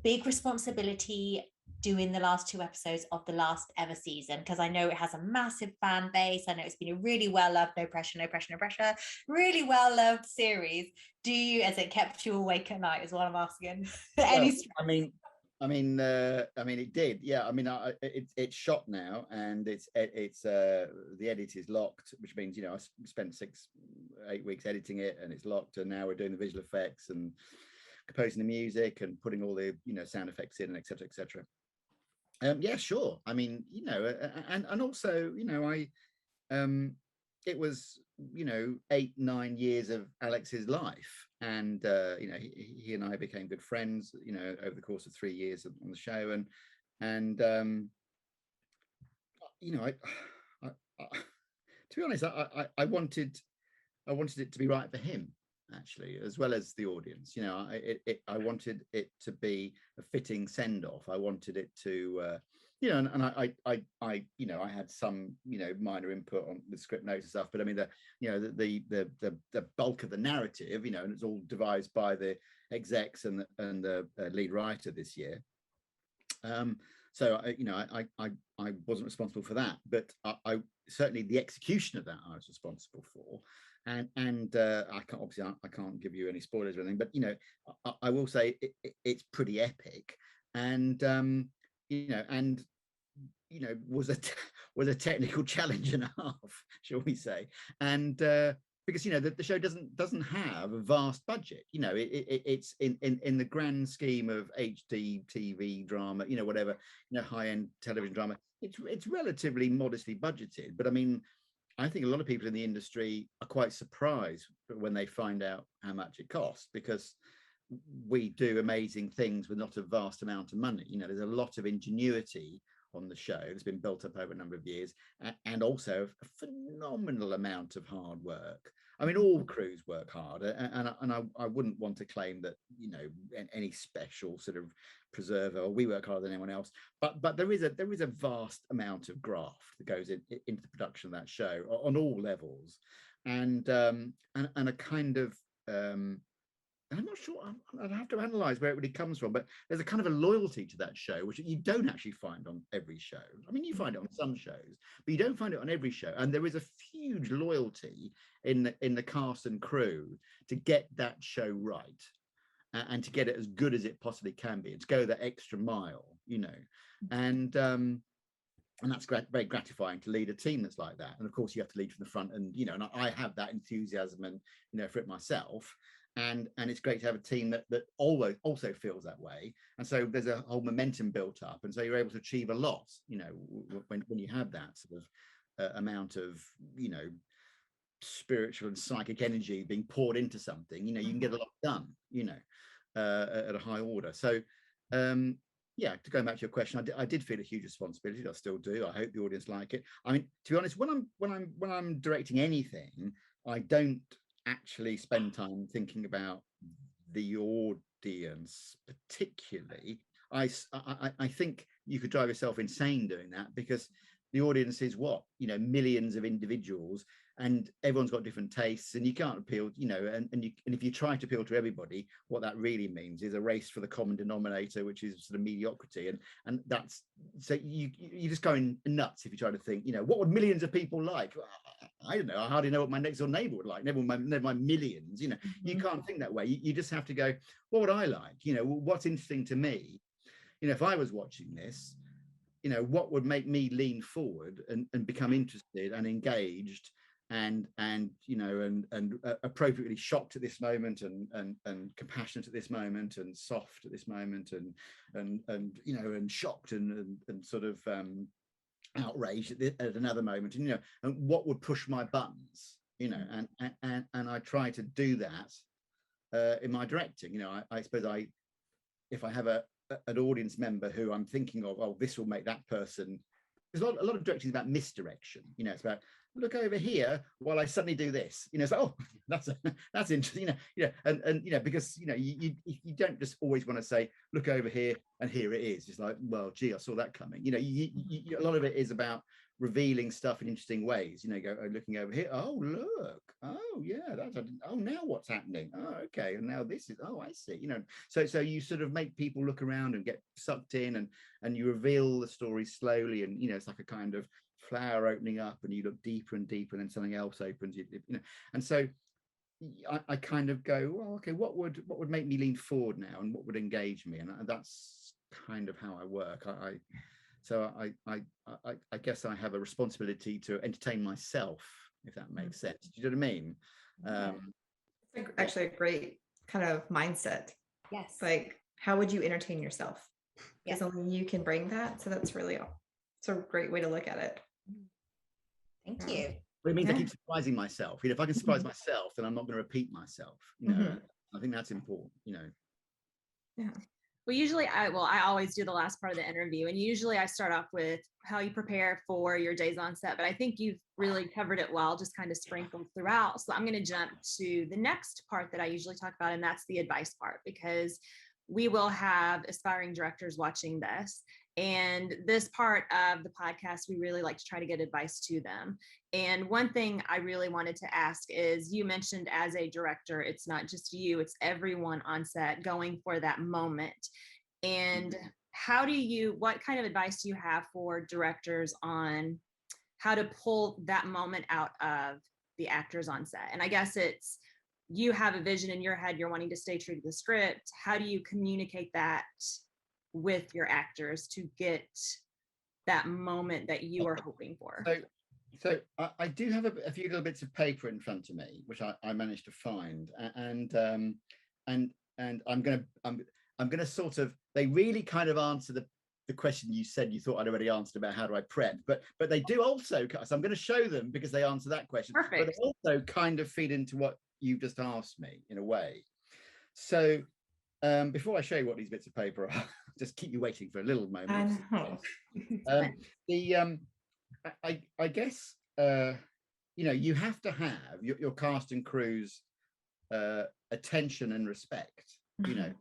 big responsibility doing the last 2 episodes of the last ever season? Because I know it has a massive fan base. I know it's been a really well loved, no pressure, really well loved series. Do you, as it kept you awake at night, is what I'm asking? Well, it did. Yeah, I mean, it's shot now, and it's the edit is locked, which means, you know, I spent 6-8 weeks editing it, and it's locked, and now we're doing the visual effects and composing the music and putting all the, you know, sound effects in, and etc. etc. Yeah, sure. I mean, you know, and also, you know, it was, you know, 8-9 years of Alex's life, and you know, he and I became good friends, you know, over the course of 3 years on the show, and you know, I to be honest, I wanted it to be right for him, actually, as well as the audience. You know, I wanted it to be a fitting send off. I wanted it to you know, and I you know, I had some, you know, minor input on the script notes and stuff, but I mean, the bulk of the narrative, you know, and it's all devised by the execs and the lead writer this year. So you know, I wasn't responsible for that, but I certainly, the execution of that I was responsible for. And I can't give you any spoilers or anything, but you know, I will say it's pretty epic, and you know, was a technical challenge and a half, shall we say? And because, you know, the show doesn't have a vast budget. You know, it's in the grand scheme of HD TV drama, you know, whatever, you know, high-end television drama, it's relatively modestly budgeted. But I mean, I think a lot of people in the industry are quite surprised when they find out how much it costs, because we do amazing things with not a vast amount of money. You know, there's a lot of ingenuity on the show that's been built up over a number of years, and also a phenomenal amount of hard work. I mean, all crews work hard, and I wouldn't want to claim that, you know, any special sort of preserver, or we work harder than anyone else, but there is a vast amount of graft that goes into the production of that show on all levels, and a kind of I'm not sure, I'd have to analyze where it really comes from, but there's a kind of a loyalty to that show, which you don't actually find on every show. I mean, you find it on some shows, but you don't find it on every show. And there is a huge loyalty in the cast and crew to get that show right, and to get it as good as it possibly can be, and to go that extra mile, you know. And that's very gratifying to lead a team that's like that. And of course, you have to lead from the front, and, you know, and I have that enthusiasm, and, you know, for it myself. And it's great to have a team that also feels that way, and so there's a whole momentum built up, and so you're able to achieve a lot, you know, when you have that sort of amount of, you know, spiritual and psychic energy being poured into something. You know, you can get a lot done, you know, at a high order. So yeah, to go back to your question, I did feel a huge responsibility. I still do. I hope the audience like it. I mean, to be honest, when I'm directing anything, I don't actually spend time thinking about the audience particularly. I think you could drive yourself insane doing that, because the audience is what, you know, millions of individuals, and everyone's got different tastes, and you can't appeal, you know, and if you try to appeal to everybody, what that really means is a race for the common denominator, which is sort of mediocrity, and that's, so you just going nuts if you try to think, you know, what would millions of people like? I don't know, I hardly know what my next door neighbor would like, never mind millions, you know. You can't think that way. You just have to go, what would I like? You know, what's interesting to me? You know, if I was watching this, you know, what would make me lean forward and become interested and engaged, and you know, and appropriately shocked at this moment, and compassionate at this moment, and soft at this moment, and you know, and shocked and sort of outraged at another moment, and, you know, and what would push my buttons, you know, and I try to do that in my directing. You know, I suppose if I have an audience member who I'm thinking of, oh, this will make that person, there's a lot of directing is about misdirection. You know, it's about, look over here while I suddenly do this. You know, it's like, oh, that's interesting. You know, and you know, because, you know, you don't just always want to say, look over here and here it is. It's like, well, gee, I saw that coming. You know, a lot of it is about revealing stuff in interesting ways, you know, looking over here, oh look, oh yeah, oh now what's happening, oh okay, and now this is, oh I see, you know. So you sort of make people look around and get sucked in, and you reveal the story slowly, and you know, it's like a kind of flower opening up, and you look deeper and deeper, and then something else opens, you know. And so I kind of go, well, okay, what would make me lean forward now, and what would engage me, and that's kind of how I work. So I guess I have a responsibility to entertain myself, if that makes sense. Do you know what I mean? It's actually a great kind of mindset. Yes. Like, how would you entertain yourself? Yes. Because only you can bring that. So that's really, it's a great way to look at it. Thank you. But it means I keep surprising myself. You know, if I can surprise myself, then I'm not going to repeat myself. You know, I think that's important. You know. Yeah. Well, usually I always do the last part of the interview, and usually I start off with how you prepare for your days on set, but I think you've really covered it well, just kind of sprinkled throughout. So I'm going to jump to the next part that I usually talk about, and that's the advice part, because we will have aspiring directors watching this. And this part of the podcast, we really like to try to get advice to them. And one thing I really wanted to ask is, you mentioned as a director, it's not just you, it's everyone on set going for that moment. And what kind of advice do you have for directors on how to pull that moment out of the actors on set? And I guess it's, you have a vision in your head, you're wanting to stay true to the script. How do you communicate that with your actors to get that moment that you are hoping for? So I do have a few little bits of paper in front of me, which I managed to find, and I'm gonna sort of, they really kind of answer the question you said you thought I'd already answered about how do I prep, but they do also, so I'm going to show them because they answer that question. Perfect. But they also kind of feed into what you just asked me in a way. So before I show you what these bits of paper are, just keep you waiting for a little moment. I guess you know, you have to have your cast and crew's attention and respect, you know,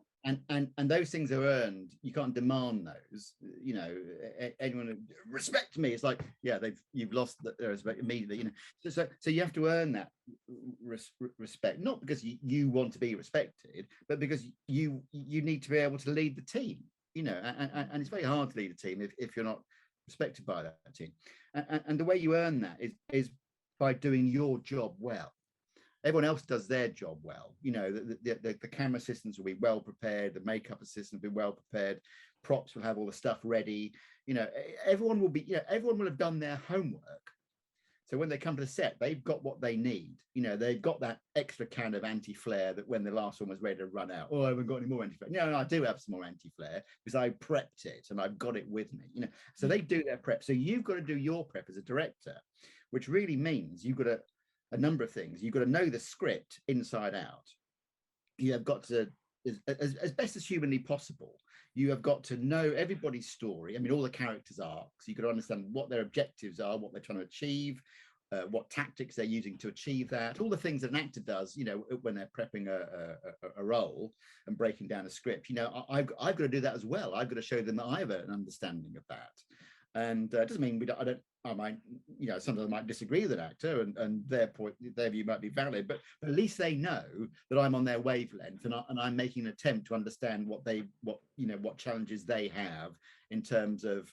and those things are earned. You can't demand those, you know. Anyone respect me, it's like, yeah, you've lost their respect immediately, you know. So you have to earn that respect, not because you want to be respected, but because you need to be able to lead the team, you know. And it's very hard to lead a team if you're not respected by that team. And the way you earn that is by doing your job well. Everyone else does their job well, you know. The camera assistants will be well prepared, the makeup assistants will be well prepared, props will have all the stuff ready, you know. Everyone will have done their homework. So when they come to the set, they've got what they need, you know. They've got that extra can of anti-flare that when the last one was ready to run out, oh, I haven't got any more anti-flare. No, I do have some more anti-flare because I prepped it and I've got it with me, you know. So they do their prep. So you've got to do your prep as a director, which really means you've got a number of things. You've got to know the script inside out. You have got to, as best as humanly possible, you have got to know everybody's story. I mean, all the characters' arcs. You've got to understand what their objectives are, what they're trying to achieve, what tactics they're using to achieve that. All the things that an actor does, you know, when they're prepping a role and breaking down a script. You know, I've got to do that as well. I've got to show them that I have an understanding of that. And it doesn't mean I might, you know, sometimes I might disagree with an actor, and their view might be valid, but at least they know that I'm on their wavelength, and I'm making an attempt to understand what challenges they have in terms of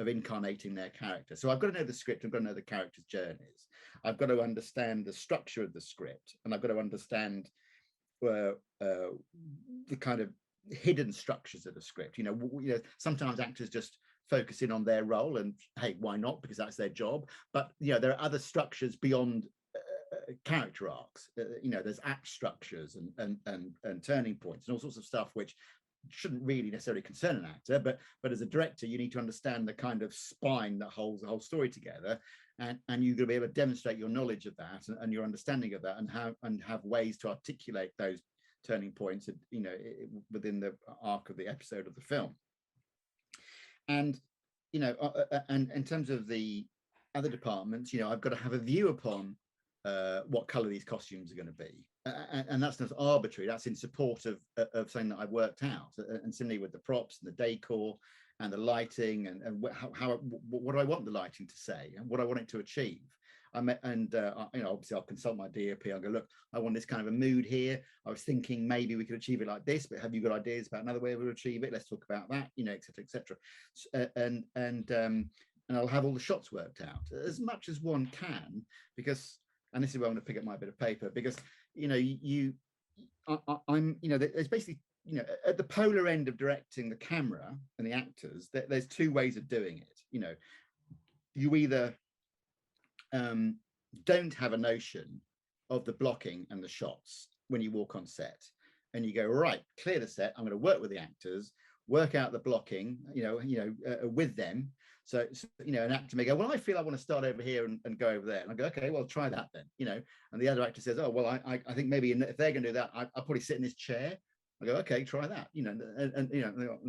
incarnating their character. So I've got to know the script, I've got to know the characters' journeys, I've got to understand the structure of the script, and I've got to understand the kind of hidden structures of the script. You know, sometimes actors just focus in on their role, and hey, why not, because that's their job. But you know, there are other structures beyond character arcs. You know, there's act structures and turning points and all sorts of stuff which shouldn't really necessarily concern an actor, but as a director you need to understand the kind of spine that holds the whole story together, and you're going to be able to demonstrate your knowledge of that and your understanding of that, and have ways to articulate those turning points, you know, within the arc of the episode of the film. And, you know, and in terms of the other departments, you know, I've got to have a view upon what color these costumes are going to be, and that's not arbitrary. That's in support of something that I've worked out. And similarly with the props and the decor and the lighting, and what do I want the lighting to say, and what I want it to achieve. Obviously I'll consult my DOP. I'll go, look, I want this kind of a mood here. I was thinking maybe we could achieve it like this, but have you got ideas about another way we'll achieve it? Let's talk about that, et cetera, et cetera. And I'll have all the shots worked out as much as one can, because, and this is where I'm going to pick up my bit of paper, because there's basically, at the polar end of directing the camera and the actors, there's two ways of doing it. You either don't have a notion of the blocking and the shots when you walk on set, and you go, right, clear the set, I'm going to work with the actors, work out the blocking, with them. So an actor may go, well, I feel I want to start over here and go over there, and I go, okay, well, try that then, and the other actor says, oh, well, I think maybe if they're going to do that, I'll probably sit in this chair. I go, okay, try that, and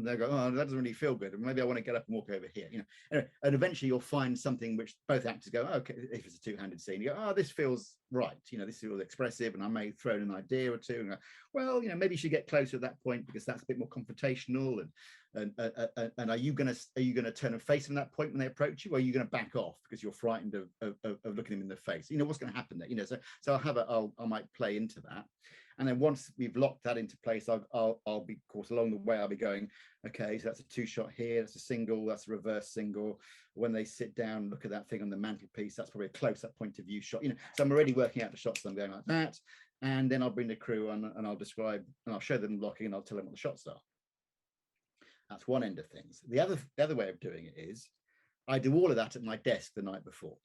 they go, oh, that doesn't really feel good. Maybe I want to get up and walk over here, Anyway, and eventually you'll find something which both actors go, okay, if it's a two-handed scene, you go, oh, this feels right, this feels expressive, and I may throw in an idea or two, and go, well, maybe you should get closer at that point because that's a bit more confrontational, and are you going to turn and face them at that point when they approach you, or are you going to back off because you're frightened of looking them in the face? What's going to happen there? So I might play into that. And then once we've locked that into place, I'll be, of course, along the way, I'll be going, okay, so that's a two-shot here, that's a single, that's a reverse single. When they sit down, look at that thing on the mantelpiece, that's probably a close-up point of view shot. So I'm already working out the shots, so I'm going like that. And then I'll bring the crew on and I'll describe, and I'll show them blocking, and I'll tell them what the shots are. That's one end of things. The other way of doing it is I do all of that at my desk the night before,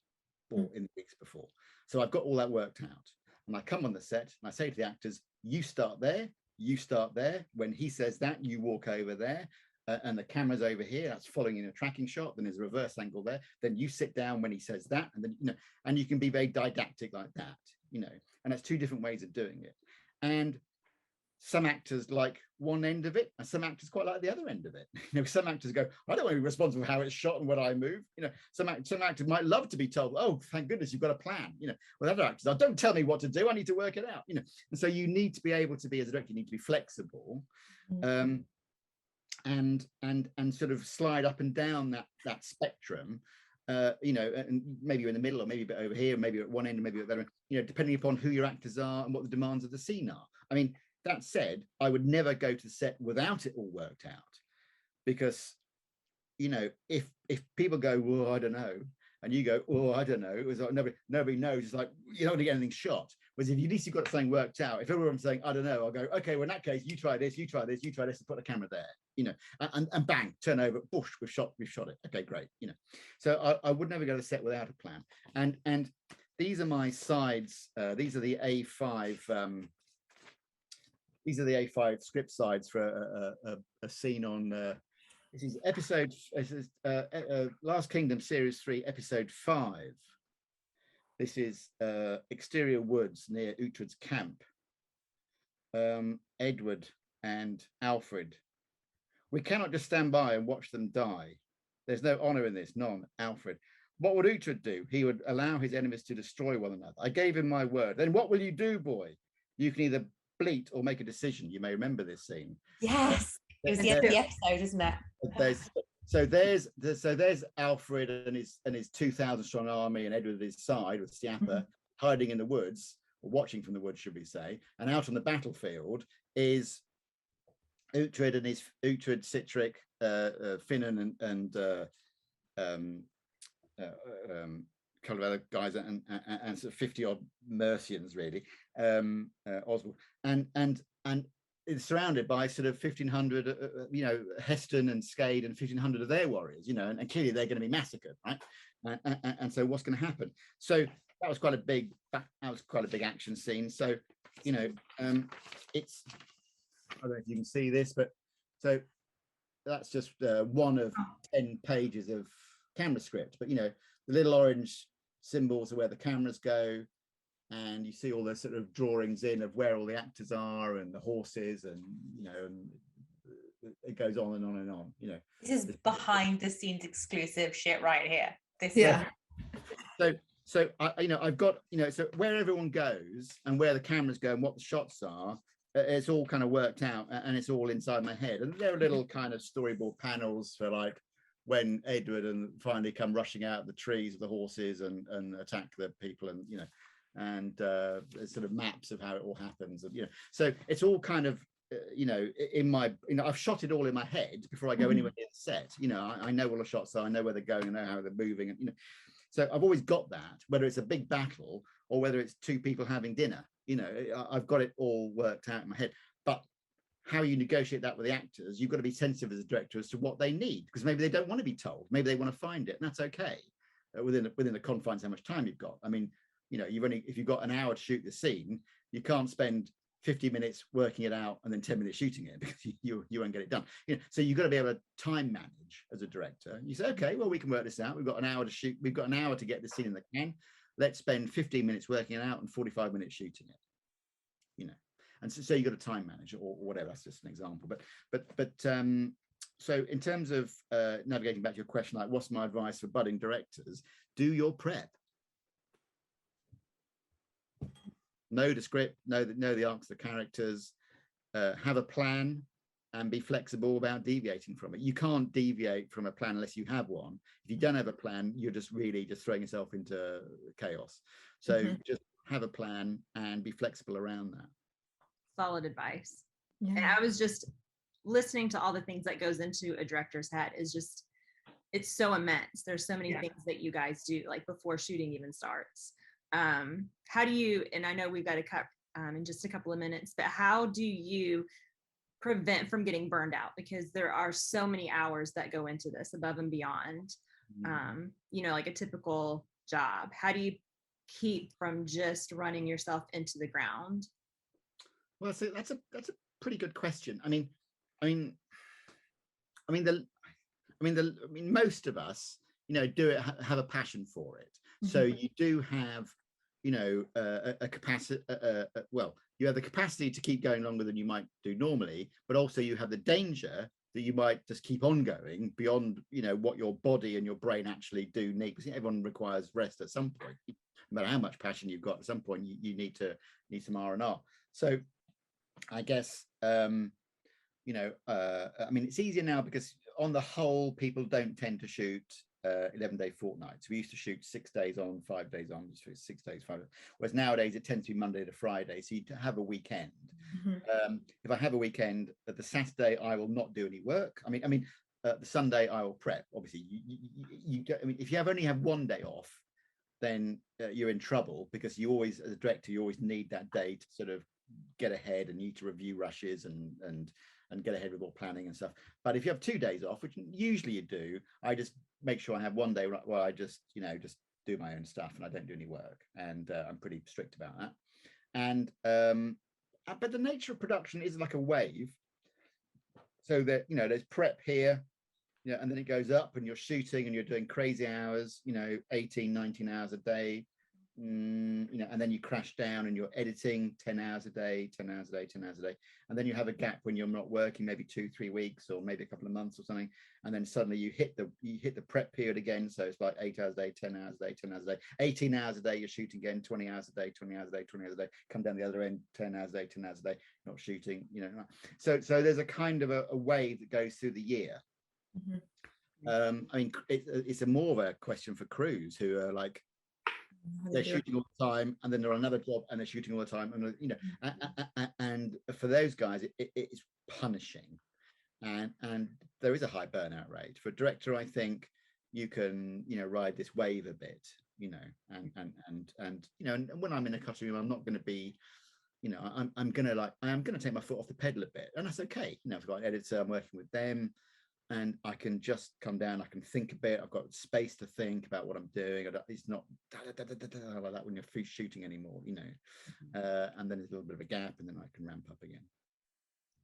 or in the weeks before. So I've got all that worked out. And I come on the set and I say to the actors, you start there, you start there. When he says that, you walk over there, and the camera's over here. That's following in a tracking shot. Then there's a reverse angle there. Then you sit down when he says that, and then and you can be very didactic like that, And that's two different ways of doing it. And some actors like one end of it, and some actors quite like the other end of it. Some actors go, I don't want to be responsible for how it's shot and what I move. Some actors might love to be told, oh, thank goodness you've got a plan. With other actors, oh, don't tell me what to do. I need to work it out. And so you need to be able to be, as a director, you need to be flexible, and sort of slide up and down that spectrum. And maybe you're in the middle, or maybe a bit over here, maybe at one end, maybe at the other end, depending upon who your actors are and what the demands of the scene are. I mean, that said, I would never go to the set without it all worked out, because, if people go, well, I don't know, and you go, oh, I don't know, it was like nobody knows. It's like you're not going to get anything shot. Whereas if at least you've got something worked out, if everyone's saying, I don't know, I'll go, okay, well, in that case, you try this, you try this, you try this, and put the camera there, and bang, turn over, whoosh, we've shot it. Okay, great, So I would never go to the set without a plan. And these are my sides. These are the A5. These are the A5 script sides for a scene on. This is episode. Last Kingdom, Series 3, Episode 5. This is exterior woods near Uhtred's camp. Edward and Alfred. We cannot just stand by and watch them die. There's no honor in this, none. Alfred. What would Uhtred do? He would allow his enemies to destroy one another. I gave him my word. Then what will you do, boy? You can either bleat or make a decision. You may remember this scene. Yes, it was the end of the episode, isn't it? There's Alfred and his 2,000 strong army, and Edward at his side with Stiappa hiding in the woods, or watching from the woods, should we say? And out on the battlefield is Uhtred and Sihtric, Finan, and a couple of other guys, and sort of 50 odd Mercians, really, Oswald, and it's surrounded by sort of 1,500, Heston and Skade and 1,500 of their warriors, and clearly they're going to be massacred, right? And so what's going to happen? So that was quite a big action scene. So it's, I don't know if you can see this, but so that's just one of 10 pages of camera script. But the little orange symbols are where the cameras go, and you see all the sort of drawings in of where all the actors are and the horses, and and it goes on and on and on. This is behind the scenes exclusive shit right here. So So I've got, so where everyone goes and where the cameras go and what the shots are, it's all kind of worked out, and it's all inside my head. And there are little kind of storyboard panels for like when Edward and finally come rushing out of the trees of the horses and attack the people, and and there's sort of maps of how it all happens, and so it's all kind of in my, I've shot it all in my head before I go anywhere near the set. I know all the shots are, I know where they're going, I know how they're moving, and so I've always got that, whether it's a big battle or whether it's two people having dinner. I've got it all worked out in my head. But how you negotiate that with the actors, you've got to be sensitive as a director as to what they need, because maybe they don't want to be told, maybe they want to find it, and that's okay, within the confines of how much time you've got. I mean, if you've got an hour to shoot the scene, you can't spend 50 minutes working it out and then 10 minutes shooting it, because you won't get it done. So you've got to be able to time manage as a director. You say, okay, well, we can work this out. We've got an hour to shoot. We've got an hour to get the scene in the can. Let's spend 15 minutes working it out and 45 minutes shooting it. And so you've got to time manage or whatever. That's just an example. But so in terms of navigating back to your question, like what's my advice for budding directors? Do your prep. Know the script, know the arcs of the characters, have a plan, and be flexible about deviating from it. You can't deviate from a plan unless you have one. If you don't have a plan, you're just really just throwing yourself into chaos. So just have a plan and be flexible around that. Solid advice. Yeah. And I was just listening to all the things that goes into a director's head is just, it's so immense. There's so many things that you guys do, like before shooting even starts. How do you, and I know we've got to cut in just a couple of minutes, but how do you prevent from getting burned out? Because there are so many hours that go into this above and beyond, like a typical job. How do you keep from just running yourself into the ground? Well, so that's a pretty good question. I mean, most of us, do it, have a passion for it. So you do have, a capacity. Well, you have the capacity to keep going longer than you might do normally, but also you have the danger that you might just keep on going beyond, what your body and your brain actually do need. Because everyone requires rest at some point. No matter how much passion you've got, at some point you need some R&R. So I guess it's easier now because on the whole, people don't tend to shoot 11-day fortnights. We used to shoot 6 days on, 5 days on, just 6 days, 5 days. Whereas nowadays it tends to be Monday to Friday, so you have a weekend. If I have a weekend, the Saturday I will not do any work. The Sunday I will prep. Obviously, if you only have 1 day off, then you're in trouble, because you always, as a director, you always need that day to sort of get ahead, and you need to review rushes and get ahead with all planning and stuff. But if you have 2 days off, which usually you do, I just make sure I have 1 day where I just do my own stuff and I don't do any work, and I'm pretty strict about that. And but the nature of production is like a wave, so that there's prep here, and then it goes up and you're shooting and you're doing crazy hours, 18, 19 hours a day, and then you crash down and you're editing 10 hours a day, 10 hours a day, 10 hours a day, and then you have a gap when you're not working, maybe 2-3 weeks or maybe a couple of months or something, and then suddenly you hit the prep period again. So it's like 8 hours a day, 10 hours a day, 10 hours a day, 18 hours a day, you're shooting again, 20 hours a day, 20 hours a day, 20 hours a day, come down the other end, 10 hours a day, 10 hours a day, not shooting, so there's a kind of a wave that goes through the year. It's a more of a question for crews who are like, they're shooting all the time, and then they're on another job and they're shooting all the time, and and for those guys it's punishing, and there is a high burnout rate. For a director, I think you can ride this wave a bit, and when I'm in a cutting room, I'm not going to be, I am going to take my foot off the pedal a bit, and that's okay. I've got an editor, I'm working with them, and I can just come down, I can think a bit, I've got space to think about what I'm doing. It's not like that when you're shooting anymore, and then there's a little bit of a gap, and then I can ramp up again.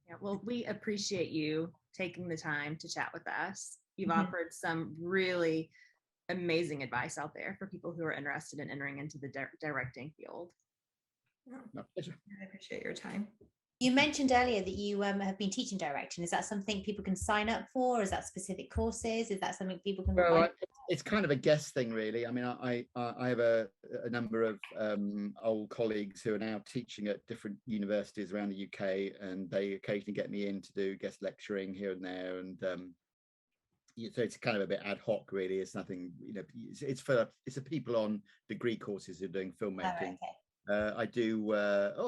Yeah, well, we appreciate you taking the time to chat with us. You've offered some really amazing advice out there for people who are interested in entering into the directing field. Yeah. My pleasure. I appreciate your time. You mentioned earlier that you have been teaching direction. Is that something people can sign up for? Is that specific courses? Is that something people can? Well, it's kind of a guess thing, really. I mean, I have a number of old colleagues who are now teaching at different universities around the UK, and they occasionally get me in to do guest lecturing here and there. And so it's kind of a bit ad hoc, really. It's nothing, it's for people on degree courses who are doing filmmaking. Oh, okay. I do.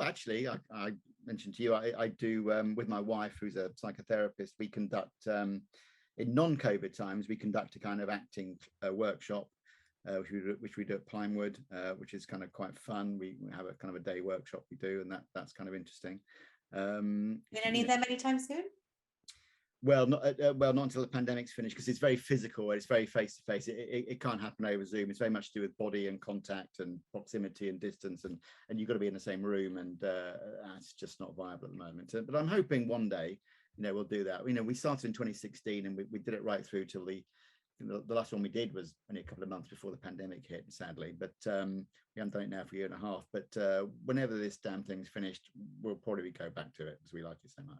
Actually, I mentioned to you, I do with my wife, who's a psychotherapist. We conduct in non-COVID times. We conduct a kind of acting workshop, which we do at Pinewood, which is kind of quite fun. We have a kind of a day workshop we do, and that's kind of interesting. You don't need them anytime soon? Well, not until the pandemic's finished, because it's very physical. It's very face to face. It can't happen over Zoom. It's very much to do with body and contact and proximity and distance, and you've got to be in the same room, and it's just not viable at the moment. But I'm hoping one day, we'll do that. We started in 2016, and we did it right through till the last one we did was only a couple of months before the pandemic hit, sadly. But we haven't done it now for a year and a half. But whenever this damn thing's finished, we'll probably go back to it because we like it so much.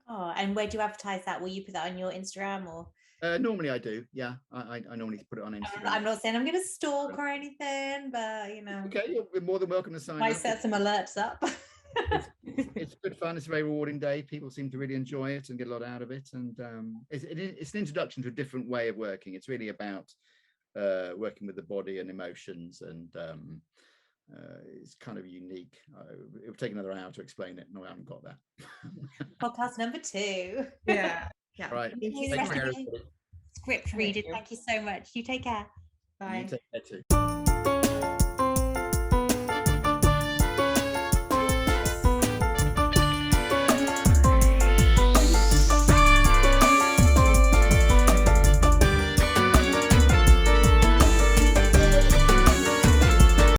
Oh, and where do you advertise that? Will you put that on your Instagram or? Normally I do. Yeah, I normally put it on Instagram. I'm not saying I'm going to stalk or anything, but Okay, you're more than welcome to sign up. I set some alerts up. It's good fun. It's a very rewarding day. People seem to really enjoy it and get a lot out of it. And it's an introduction to a different way of working. It's really about working with the body and emotions, and it's kind of unique. It would take another hour to explain it. No, I haven't got that. Podcast number 2. Yeah. Right. Script reading. Thank you so much. You take care. Bye. You take care too.